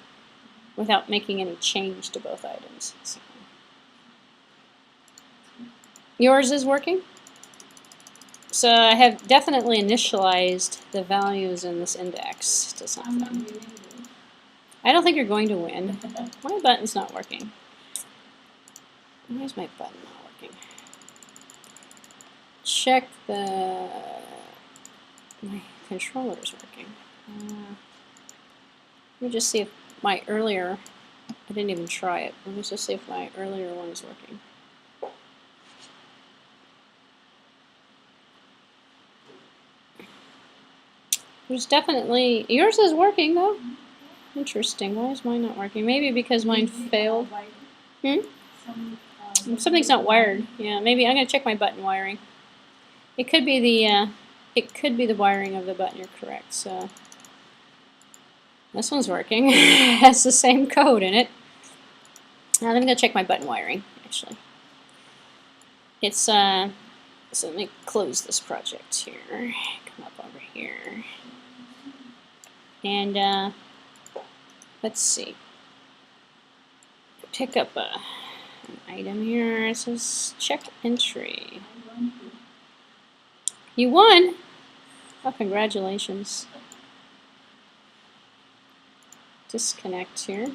without making any change to both items. So. Yours is working? So I have definitely initialized the values in this index to something. I don't think you're going to win. My button's not working. Where's my button not working? Check the... My controller is working. Let me just see if my earlier... I didn't even try it. Let me just see if my earlier one is working. There's definitely... Yours is working, though. Interesting. Why is mine not working? Maybe because mine failed. Something's not wired. Yeah, maybe I'm going to check my button wiring. It could be the wiring of the button. You're correct. So this one's working. It has the same code in it. Now let me go check my button wiring. Actually, it's so let me close this project here. Come up over here, and let's see. Pick up a an item here. It says check entry. I want to. You won? Oh, congratulations. Disconnect here.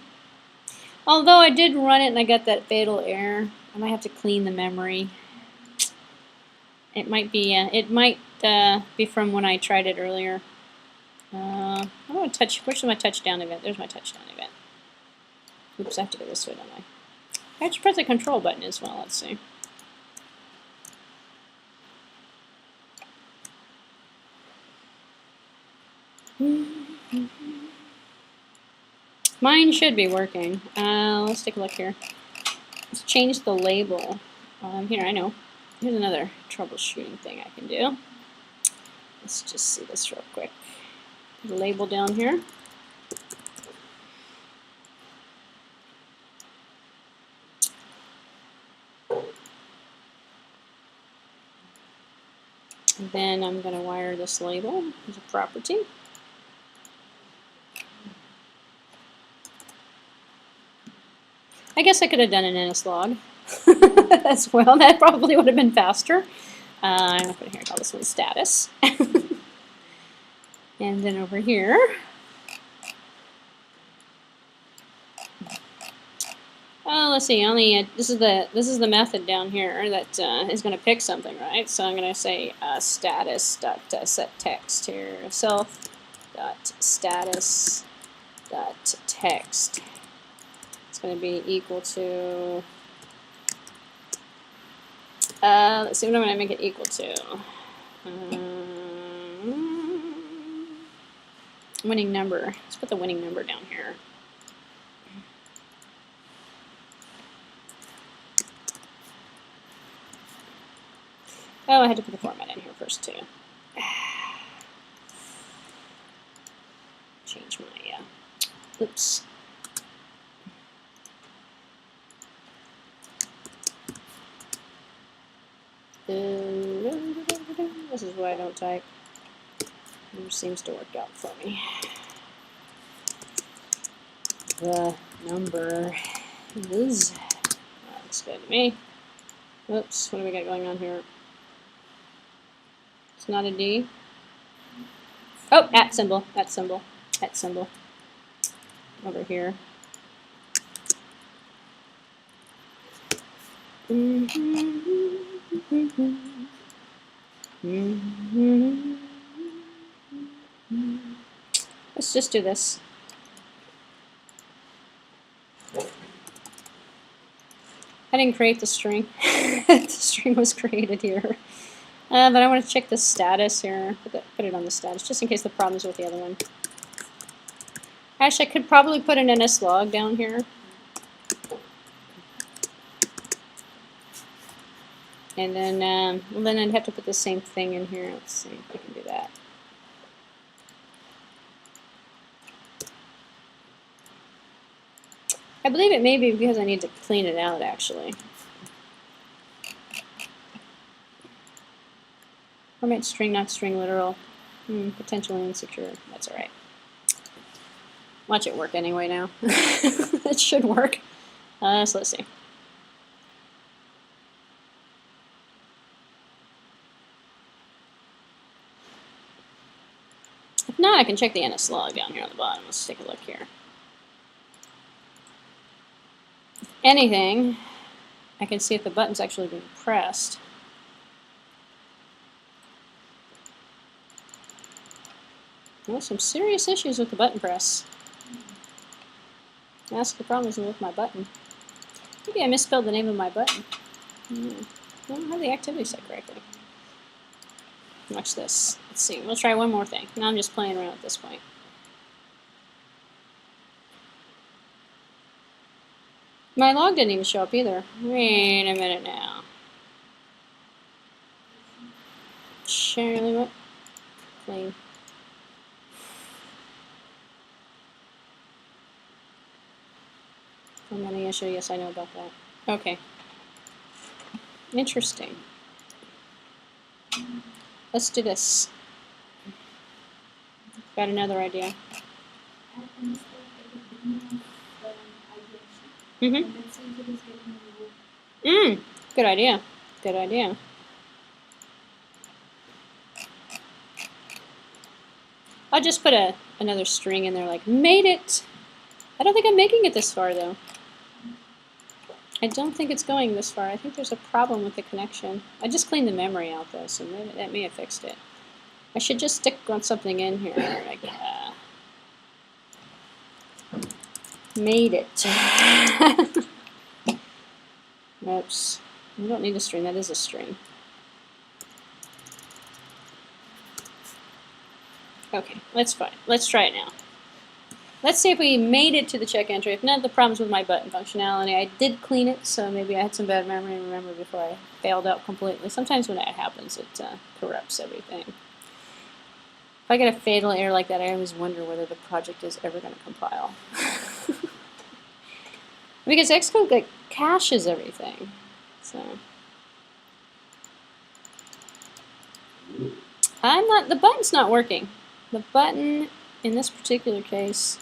Although I did run it and I got that fatal error, I might have to clean the memory. It might be from when I tried it earlier. I want to touch. Where's my touchdown event? There's my touchdown event. Oops, I have to go this way, don't I? I have to press the control button as well. Let's see. Mine should be working. Let's take a look here. Let's change the label. Here, I know. Here's another troubleshooting thing I can do. Let's just see this real quick. Put a label down here. And then I'm going to wire this label as a property. I guess I could have done an NSLog as well. That probably would have been faster. I'm going to put here, call this one status. And then over here, let's see. This is the method down here that is going to pick something, right? So I'm going to say status.setText here, self.status.text. It's going to be equal to. Let's see what I'm going to make it equal to. Winning number. Let's put the winning number down here. Oh, I had to put the format in here first too. Change my, oops. This is why I don't type. It seems to work out for me. The number is, looks good to me. Whoops, what do we got going on here? It's not a D. Oh, at symbol, at symbol, at symbol. Over here. Let's just do this. I didn't create the string. The string was created here. But I want to check the status here. Put it on the status, just in case the problem's with the other one. Actually, I could probably put an NSLog down here. And then, well, then I'd have to put the same thing in here. Let's see if I can do that. I believe it may be because I need to clean it out, actually. Format string, not string literal. Potentially insecure. That's all right. Watch it work anyway now. It should work. So let's see. If not, I can check the NSLog down here on the bottom. Let's take a look here. If anything, I can see if the button's actually being pressed. Well, some serious issues with the button press. That's the problem isn't with my button. Maybe I misspelled the name of my button. I don't have the activity set correctly. Watch this. Let's see. We'll try one more thing. Now I'm just playing around at this point. My log didn't even show up either. Wait a minute now. Surely what? Clean. Formatting issue. Yes, I know about that. Okay. Interesting. Let's do this. Got another idea. Mm-hmm. Let's see if it is getting Good idea. Good idea. I'll just put another string in there like, made it. I don't think I'm making it this far though. I don't think it's going this far. I think there's a problem with the connection. I just cleaned the memory out though, so maybe that may have fixed it. I should just stick on something in here. Like, made it. Oops. We don't need a string. That is a string. Okay, let's try it now. Let's see if we made it to the check entry. If none of the problems with my button functionality, I did clean it, so maybe I had some bad memory and remember before I failed out completely. Sometimes when that happens, it corrupts everything. If I get a fatal error like that, I always wonder whether the project is ever going to compile. Because Xcode like caches everything. So the button's not working. The button in this particular case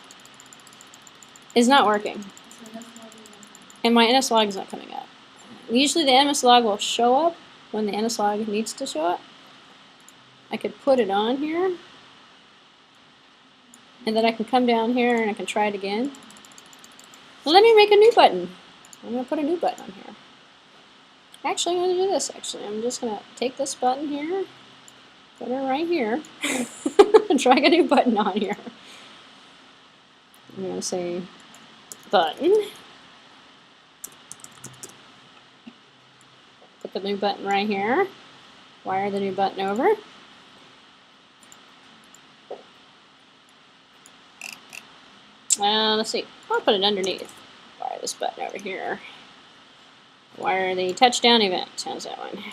is not working. And my NSLog is not coming up. Usually the NSLog will show up when the NSLog needs to show up. I could put it on here. And then I can come down here and I can try it again. Well, let me make a new button. I'm going to put a new button on here. Actually, I'm going to do this. Actually, I'm just going to take this button here, put it right here, and drag a new button on here. I'm going to say button. Put the new button right here. Wire the new button over. Let's see. I'll put it underneath. Wire this button over here. Wire the touchdown event. How's that one?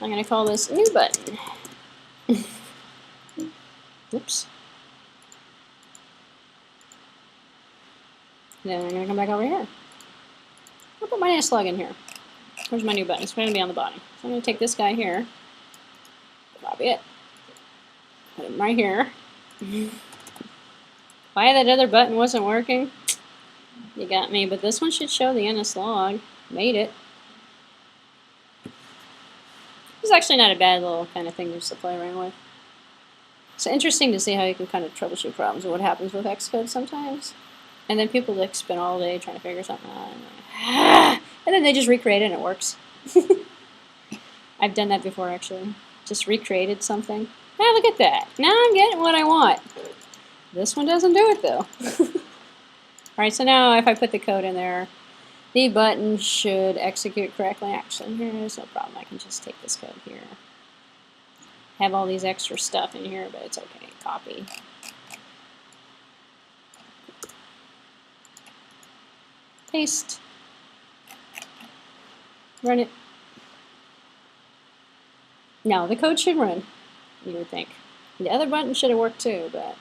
I'm going to call this new button. Oops. Then I'm going to come back over here. I'll put my NSLog in here. Where's my new button? It's going to be on the bottom. So I'm going to take this guy here. Copy it. Put him right here. Why that other button wasn't working? You got me, but this one should show the NSLog. Made it. It's actually not a bad little kind of thing just to play around with. It's interesting to see how you can kind of troubleshoot problems and what happens with Xcode sometimes. And then people like spend all day trying to figure something out. And then they just recreate it and it works. I've done that before actually. Just recreated something. Ah, look at that. Now I'm getting what I want. This one doesn't do it though. Alright, so now if I put the code in there, the button should execute correctly. Actually, here's no problem. I can just take this code here. Have all these extra stuff in here, but it's okay. Copy. Paste. Run it. No, the code should run, you would think. The other button should have worked too, but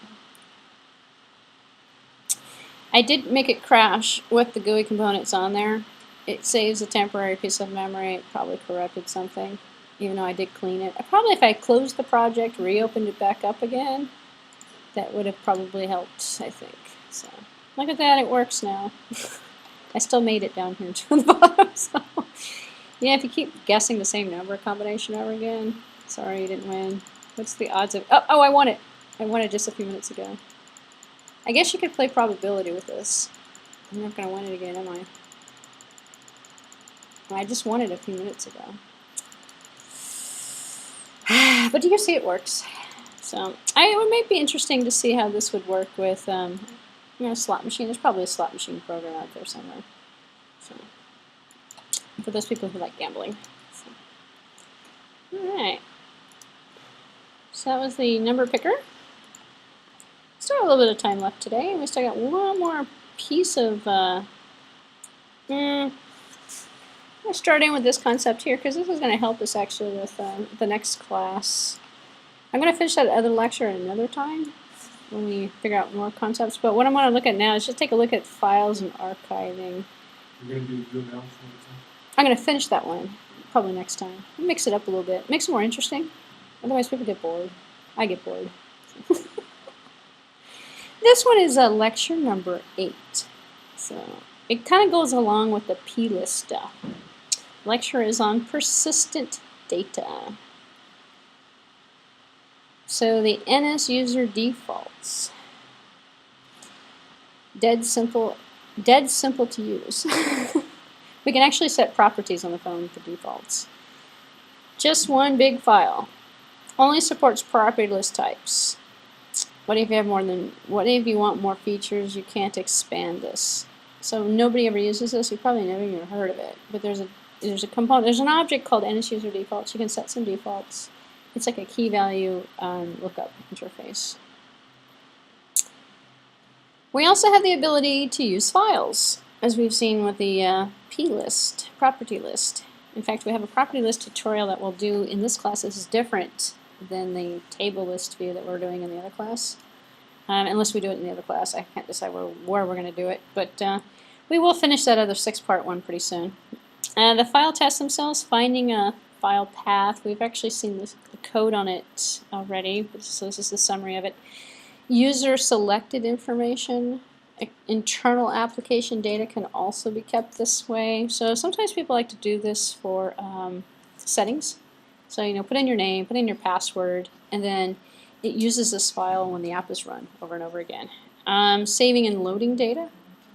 I did make it crash with the GUI components on there. It saves a temporary piece of memory. It probably corrupted something, even though I did clean it. Probably if I closed the project, reopened it back up again, that would have probably helped, I think. So look at that, it works now. I still made it down here to the bottom. So yeah, if you keep guessing the same number combination over again, sorry you didn't win. What's the odds of? Oh, I won it. I won it just a few minutes ago. I guess you could play probability with this. I'm not going to win it again, am I? I just won it a few minutes ago. But you can see it works. So it might be interesting to see how this would work with slot machine. There's probably a slot machine program out there somewhere. So for those people who like gambling. So. Alright. So that was the number picker. Still have a little bit of time left today. We still got one more piece of I'll start in with this concept here because this is going to help us actually with the next class. I'm going to finish that other lecture at another time when we figure out more concepts. But what I'm going to look at now is just take a look at files and archiving. You're going to do good now? I'm going to finish that one probably next time. Mix it up a little bit. Makes it more interesting. Otherwise people get bored. I get bored. This one is lecture number 8. So it kind of goes along with the plist stuff. Lecture is on persistent data. So the NS user defaults. Dead simple to use. We can actually set properties on the phone with the defaults. Just one big file. Only supports property list types. What if you want more features? You can't expand this. So nobody ever uses this. You probably never even heard of it. But there's a component. There's an object called NSUser defaults. You can set some defaults. It's like a key value lookup interface. We also have the ability to use files, as we've seen with the plist, property list. In fact, we have a property list tutorial that we'll do in this class. This is different than the table list view that we're doing in the other class. Unless we do it in the other class. I can't decide where we're going to do it. But we will finish that other 6-part one pretty soon. The file tests themselves, finding a file path. We've actually seen the code on it already, so this is the summary of it. User selected information. Internal application data can also be kept this way. So sometimes people like to do this for settings. So put in your name, put in your password, and then it uses this file when the app is run over and over again. Saving and loading data,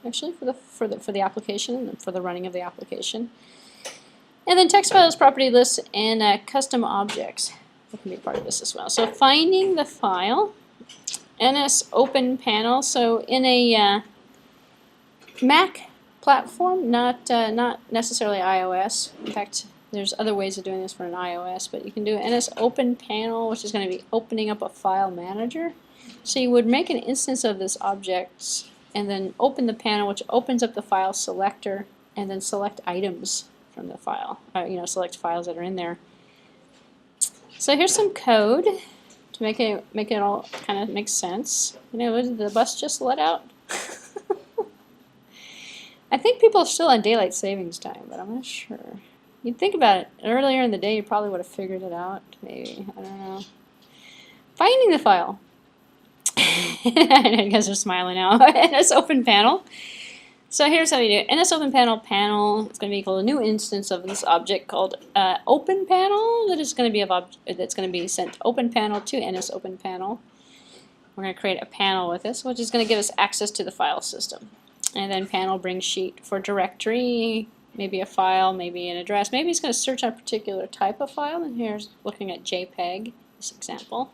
actually for the application and for the running of the application. And then text files, property lists, and custom objects that can be part of this as well. So finding the file. NS Open Panel. So in a Mac platform, not necessarily iOS. In fact, there's other ways of doing this for an iOS, but you can do NS Open Panel, which is going to be opening up a file manager. So you would make an instance of this object and then open the panel, which opens up the file selector, and then select items from the file. Select files that are in there. So here's some code to make it all kind of make sense. Did the bus just let out? I think people are still on daylight savings time, but I'm not sure. You'd think about it. Earlier in the day, you probably would have figured it out. Maybe. I don't know. Finding the file. I guess they're smiling now. NS Open Panel. So here's how you do it. NS Open Panel. It's going to be equal to a new instance of this object called Open Panel. That's going to be sent Open Panel to NS Open Panel. We're going to create a panel with this, which is going to give us access to the file system. And then panel brings sheet for directory, maybe a file, maybe an address. Maybe it's going to search on a particular type of file. And here's looking at JPEG, this example.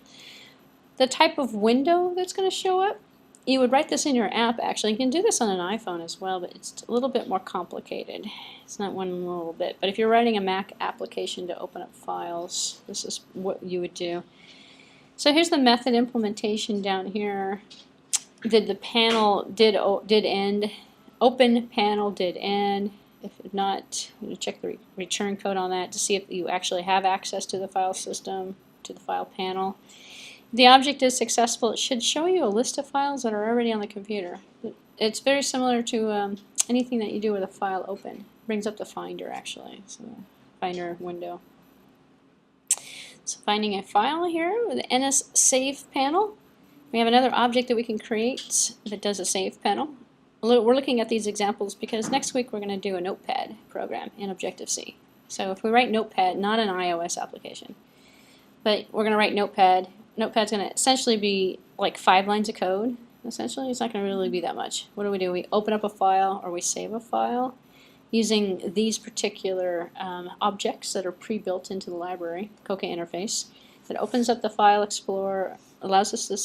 The type of window that's going to show up. You would write this in your app, actually. You can do this on an iPhone as well, but it's a little bit more complicated. It's not one little bit. But if you're writing a Mac application to open up files, this is what you would do. So here's the method implementation down here. The panel did end. Open panel did end. If not, you check the return code on that to see if you actually have access to the file system, to the file panel. If the object is successful, it should show you a list of files that are already on the computer. It's very similar to anything that you do with a file open. It brings up the Finder, actually, so Finder window. So finding a file here with the NS Save panel. We have another object that we can create that does a save panel. We're looking at these examples because next week we're going to do a Notepad program in Objective-C. So if we write Notepad, not an iOS application, but we're going to write Notepad. Notepad's going to essentially be like 5 lines of code. Essentially, it's not going to really be that much. What do? We open up a file or we save a file using these particular objects that are pre-built into the library, Coca interface. It opens up the File Explorer, allows us to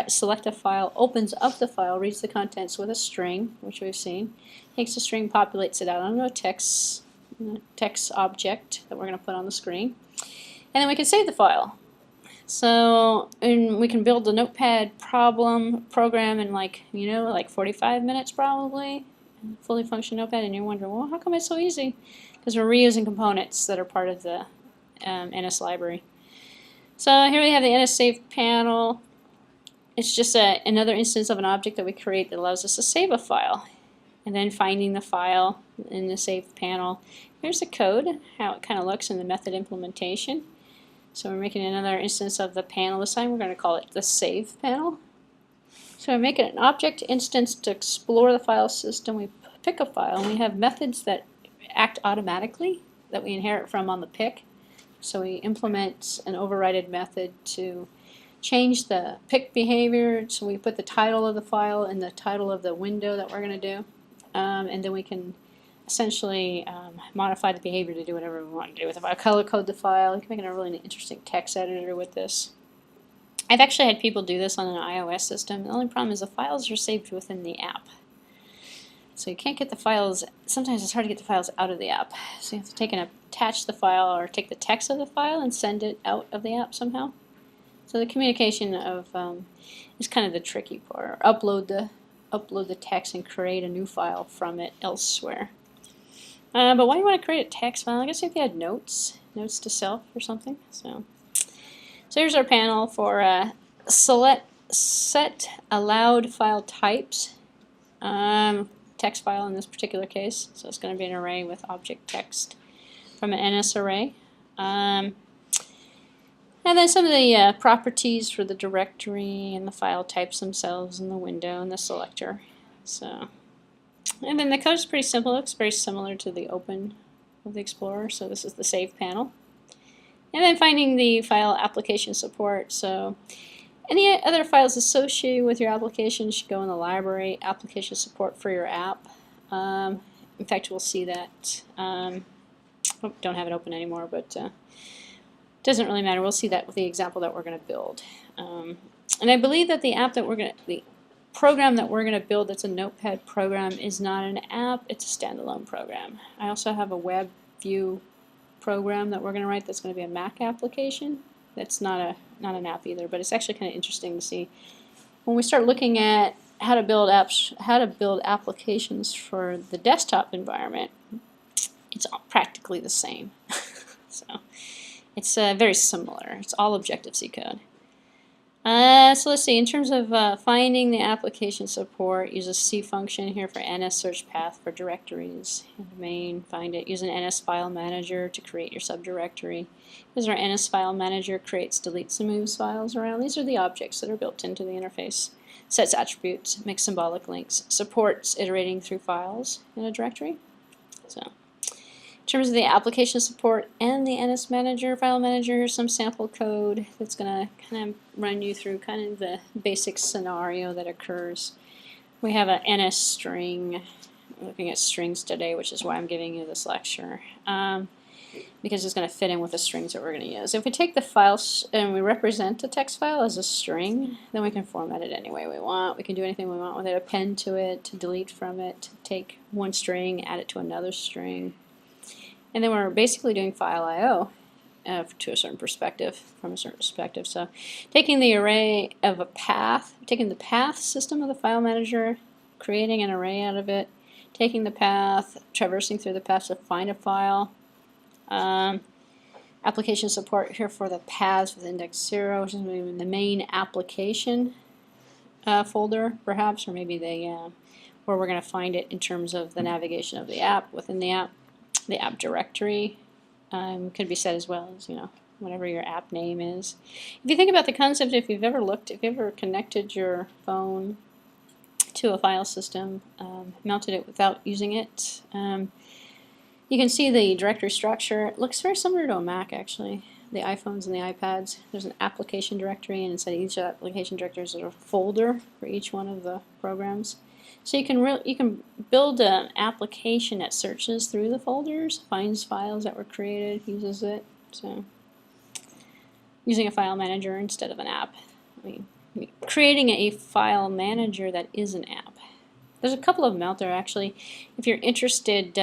select a file, opens up the file, reads the contents with a string, which we've seen, takes the string, populates it out onto a text object that we're going to put on the screen, and then we can save the file. So, and we can build the Notepad program in like 45 minutes probably, fully function Notepad, and you're wondering, well, how come it's so easy? Because we're reusing components that are part of the NS library. So here we have the NS Save panel. It's just another instance of an object that we create that allows us to save a file. And then finding the file in the Save panel. Here's the code, how it kind of looks in the method implementation. So we're making another instance of the panel. This time we're going to call it the Save panel. So we're making an object instance to explore the file system. We pick a file. We have methods that act automatically that we inherit from on the pick. So we implement an overridden method to change the pick behavior. So we put the title of the file in the title of the window that we're going to do. And then we can essentially modify the behavior to do whatever we want to do with the file. Color code the file. You can make a really interesting text editor with this. I've actually had people do this on an iOS system. The only problem is the files are saved within the app. So you can't get the files, sometimes it's hard to get the files out of the app. So you have to take and attach the file or take the text of the file and send it out of the app somehow. So the communication of is kind of the tricky part. Upload the text and create a new file from it elsewhere. But why do you want to create a text file? I guess if you had notes to self or something. So here's our panel for set allowed file types. Text file in this particular case. So it's going to be an array with object text from an NSArray. And then some of the properties for the directory and the file types themselves and the window and the selector. So, and then the code is pretty simple. It looks very similar to the open of the Explorer. So this is the save panel. And then finding the file application support. So any other files associated with your application should go in the library application support for your app. In fact, we'll see that. Don't have it open anymore, but doesn't really matter. We'll see that with the example that we're going to build. And I believe that the program that we're going to build that's a Notepad program is not an app, it's a standalone program. I also have a web view program that we're going to write that's going to be a Mac application. That's not an app either, but it's actually kind of interesting to see when we start looking at how to build apps, how to build applications for the desktop environment. It's practically the same. So it's very similar. It's all Objective-C code. So let's see. In terms of finding the application support, use a C function here for NS search path for directories. In the main, find it. Use an NS file manager to create your subdirectory. Because our NS file manager creates, deletes, and moves files around. These are the objects that are built into the interface. Sets attributes, makes symbolic links, supports iterating through files in a directory. So, in terms of the application support and the NS manager, file manager, here's some sample code that's going to kind of run you through kind of the basic scenario that occurs. We have an NS string. We're looking at strings today, which is why I'm giving you this lecture. Because it's going to fit in with the strings that we're going to use. If we take the file and we represent the text file as a string, then we can format it any way we want. We can do anything we want with it, append to it, to delete from it, take one string, add it to another string. And then we're basically doing file I/O to a certain perspective, from a certain perspective. So taking the array of a path, taking the path system of the file manager, creating an array out of it, taking the path, traversing through the path to find a file. Application support here for the paths with index 0, which is maybe the main application folder, perhaps, or maybe the where we're going to find it in terms of the navigation of the app within the app directory. Could be set as well as, whatever your app name is. If you think about the concept, if you've ever connected your phone to a file system, mounted it without using it, you can see the directory structure. It looks very similar to a Mac, actually. The iPhones and the iPads. There's an application directory, and inside each application directory is a folder for each one of the programs. So you can build an application that searches through the folders, finds files that were created, uses it. So using a file manager instead of an app. Creating a file manager that is an app. There's a couple of them out there, actually. If you're interested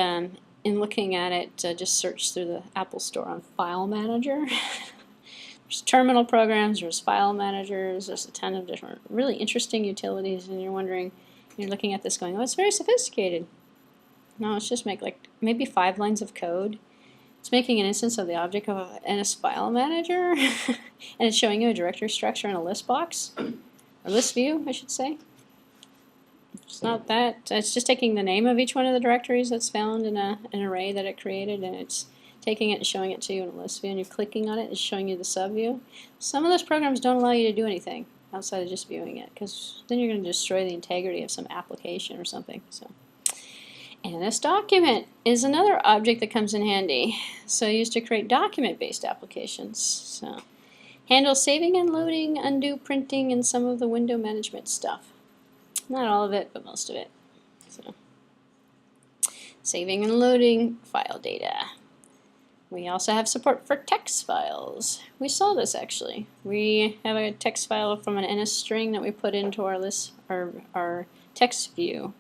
in looking at it, just search through the Apple Store on File Manager. There's terminal programs, there's file managers, there's a ton of different really interesting utilities, and you're wondering, you're looking at this going, oh, it's very sophisticated. No, it's just maybe 5 lines of code. It's making an instance of the object of an NS file manager, and it's showing you a directory structure in a list box, or list view, I should say. It's not that. It's just taking the name of each one of the directories that's found in an array that it created, and it's taking it and showing it to you in a list view, and you're clicking on it, it's showing you the subview. Some of those programs don't allow you to do anything outside of just viewing it, because then you're going to destroy the integrity of some application or something. So, NSDocument is another object that comes in handy. So used to create document-based applications. So handles saving and loading, undo printing, and some of the window management stuff. Not all of it, but most of it. So saving and loading file data. We also have support for text files. We saw this actually. We have a text file from an NS string that we put into our list, our text view.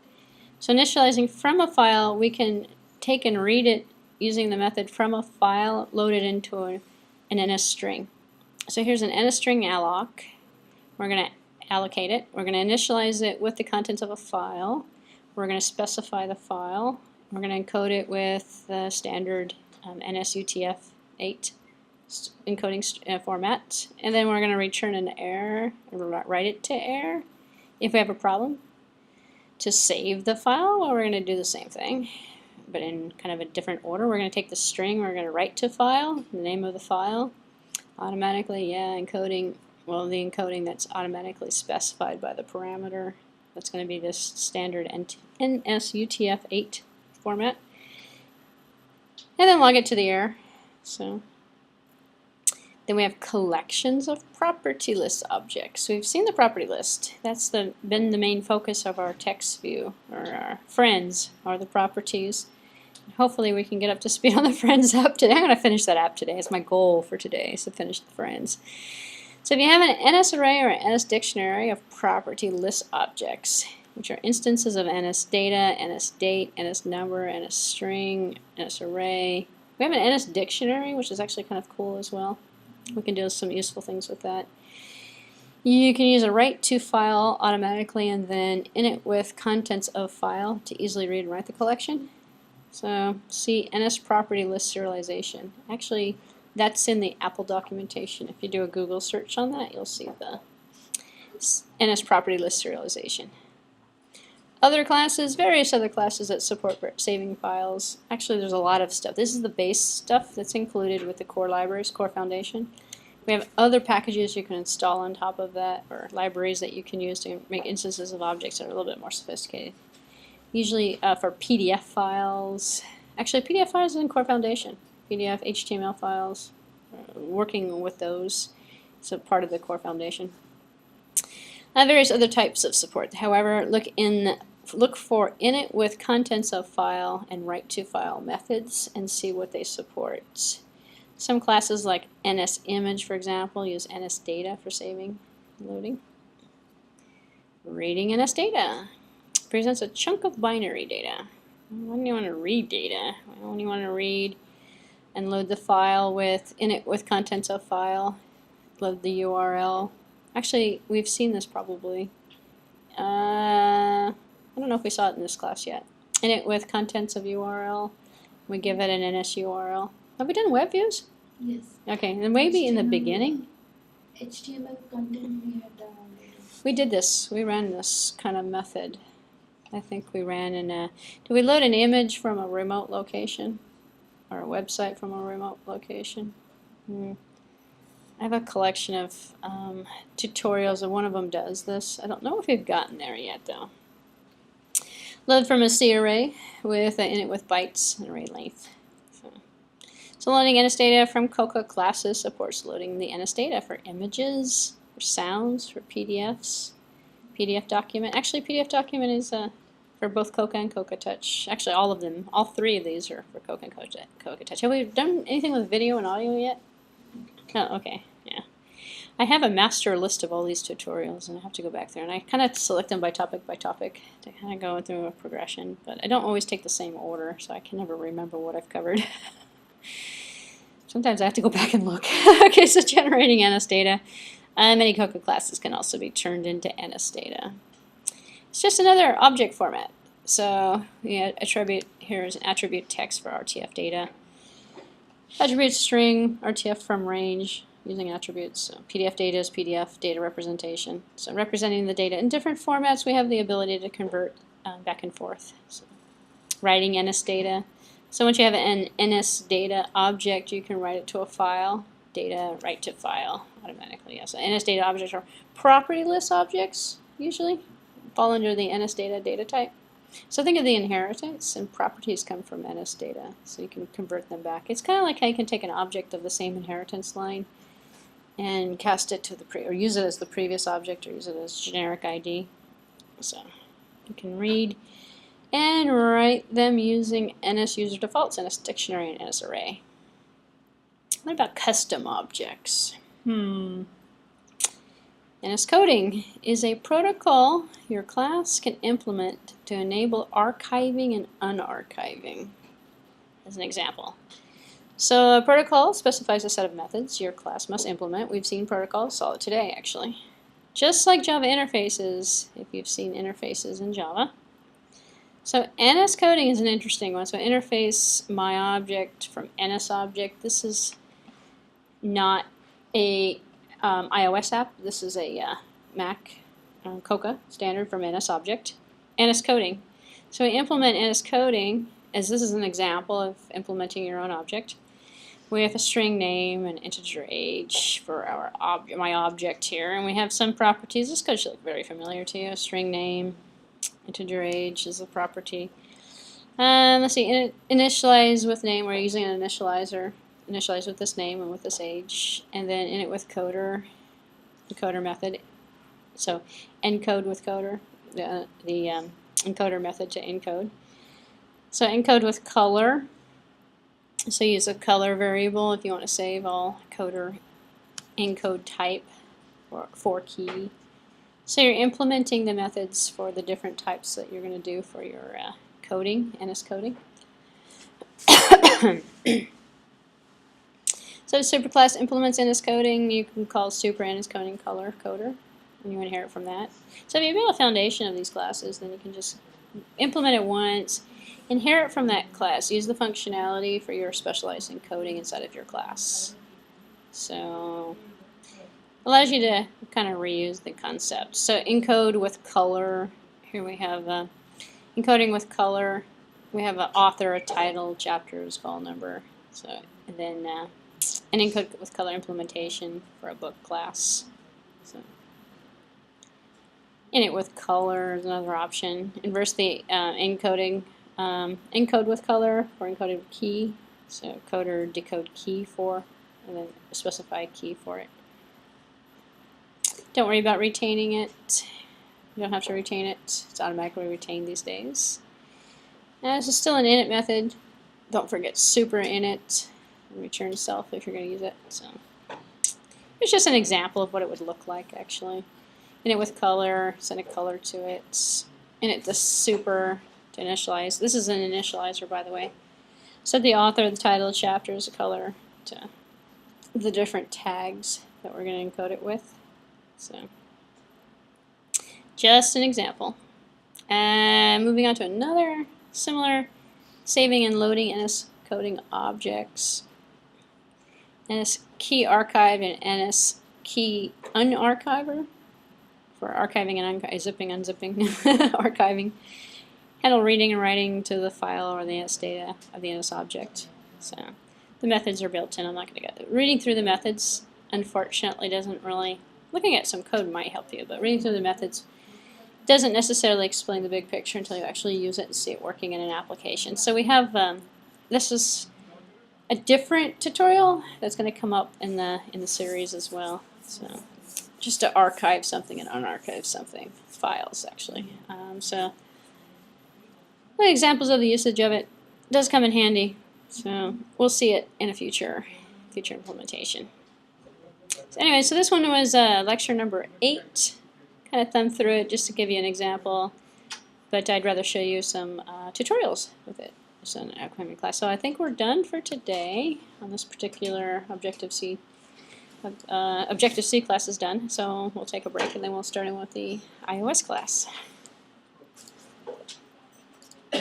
So initializing from a file, we can take and read it using the method from a file, load it into an NS string. So here's an NS string alloc. We're going to allocate it. We're going to initialize it with the contents of a file. We're going to specify the file. We're going to encode it with the standard NSUTF-8 encoding format, and then we're going to return an error, or write it to error if we have a problem. To save the file, well, we're going to do the same thing, but in kind of a different order. We're going to take the string, we're going to write to file, the name of the file, automatically, encoding, well, the encoding that's automatically specified by the parameter. That's going to be this standard NSUTF-8 format. And then log it to the error. So then we have collections of property list objects. So we've seen the property list. That's been the main focus of our text view, or our friends are the properties. Hopefully we can get up to speed on the friends app today. I'm going to finish that app today. It's my goal for today, is to finish the friends. So if you have an NSArray or an NSDictionary of property list objects, which are instances of NSData, NSDate, NSNumber, NSString, NSArray. We have an NSDictionary, which is actually kind of cool as well. We can do some useful things with that. You can use a write to file automatically and then init with contents of file to easily read and write the collection. So see NS property list serialization. Actually, that's in the Apple documentation. If you do a Google search on that, you'll see the NS property list serialization. Other classes, various other classes that support saving files. Actually, there's a lot of stuff. This is the base stuff that's included with the core libraries, core foundation. We have other packages you can install on top of that, or libraries that you can use to make instances of objects that are a little bit more sophisticated. Usually for PDF files. Actually, PDF files is in core foundation. PDF, HTML files, working with those. It's a part of the core foundation. Various other types of support. However, look for init with contents of file and write to file methods and see what they support. Some classes like NSImage, for example, use NSData for saving and loading. Reading NSData presents a chunk of binary data. When do you want to read data? When you want to read and load the file with init with contents of file, load the URL. Actually, we've seen this probably. I don't know if we saw it in this class yet. Init with contents of URL. We give it an NS URL. Have we done web views? Yes. Okay, and maybe in the beginning. HTML content we have done already. We did this. We ran this kind of method. I think we ran in a... Did we load an image from a remote location? Or a website from a remote location? I have a collection of tutorials, and one of them does this. I don't know if we've gotten there yet, though. Load from a C array with init with bytes and array length. So loading NSData from Coca classes supports loading the NSData for images, for sounds, for PDFs, PDF document. Actually, PDF document is for both Coca and Coca Touch. Actually, all of them, all three of these are for Coca and Coca Touch. Have we done anything with video and audio yet? Oh, okay, yeah. I have a master list of all these tutorials, and I have to go back there, and I kind of select them by topic to kind of go through a progression, but I don't always take the same order, so I can never remember what I've covered. Sometimes I have to go back and look. Okay, so generating NSData. Many Coca classes can also be turned into NSData. It's just another object format. So attribute here is an attribute text for RTF data. Attribute string, RTF from range, using attributes. So PDF data is PDF data representation. So representing the data in different formats, we have the ability to convert back and forth. So writing NSData. So once you have an NSData object, you can write it to a file. Data, write to file automatically. Yeah. So NSData objects are property list objects, usually. Fall under the NSData data type. So think of the inheritance, and properties come from NS data, so you can convert them back. It's kind of like how you can take an object of the same inheritance line and cast it to the or use it as the previous object, or use it as generic ID. So you can read and write them using NS user defaults, NS dictionary, and NS array. What about custom objects? NS coding is a protocol your class can implement to enable archiving and unarchiving, as an example. So a protocol specifies a set of methods your class must implement. We've seen protocols, saw it today actually. Just like Java interfaces, if you've seen interfaces in Java. So NS coding is an interesting one. So interface my object from NS object. This is not a iOS app. This is a Mac Coca standard from NS object. NS coding. So we implement NS coding, as this is an example of implementing your own object, with a string name and integer age for our my object here, and we have some properties. This code should look very familiar to you. A string name, integer age is a property. Let's see, initialize with name. We're using an initializer. Initialize with this name and with this age, and then init with coder, the coder method. So encode with coder, the encoder method to encode. So encode with color. So use a color variable if you want to save all coder encode type for key. So you're implementing the methods for the different types that you're going to do for your coding, NS coding. So superclass implements NS coding. You can call super NS coding color coder, and you inherit from that. So if you build a foundation of these classes, then you can just implement it once, inherit from that class, use the functionality for your specialized encoding inside of your class. So allows you to kind of reuse the concept. So encode with color. Here we have encoding with color. We have an author, a title, chapter, call number. So and then an encode with color implementation for a book class. So init with color is another option. Inverse the encoding. Encode with color for encoded key. So coder decode key for, and then specify key for it. Don't worry about retaining it. You don't have to retain it. It's automatically retained these days. This is still an init method. Don't forget super init. Return self if you're going to use it. So it's just an example of what it would look like actually. Init with color, send a color to it. Init the super to initialize. This is an initializer, by the way. Set the author, the title, chapter as a color to the different tags that we're going to encode it with. So just an example. And moving on to another similar saving and loading NS coding objects. NS key archive and NS key unarchiver for archiving and zipping, unzipping, archiving. Handle reading and writing to the file or the NS data of the NS object. So the methods are built in. I'm not going to go reading through the methods. Unfortunately, doesn't really. Looking at some code might help you, but reading through the methods doesn't necessarily explain the big picture until you actually use it and see it working in an application. So we have this is a different tutorial that's going to come up in the series as well. So just to archive something and unarchive something, files actually. So examples of the usage of it does come in handy. So we'll see it in a future implementation. So anyway, so this one was lecture number 8. Kind of thumb through it just to give you an example, but I'd rather show you some tutorials with it. It's an upcoming class. So I think we're done for today on this particular Objective-C. Objective-C class is done, so we'll take a break and then we'll start in with the iOS class.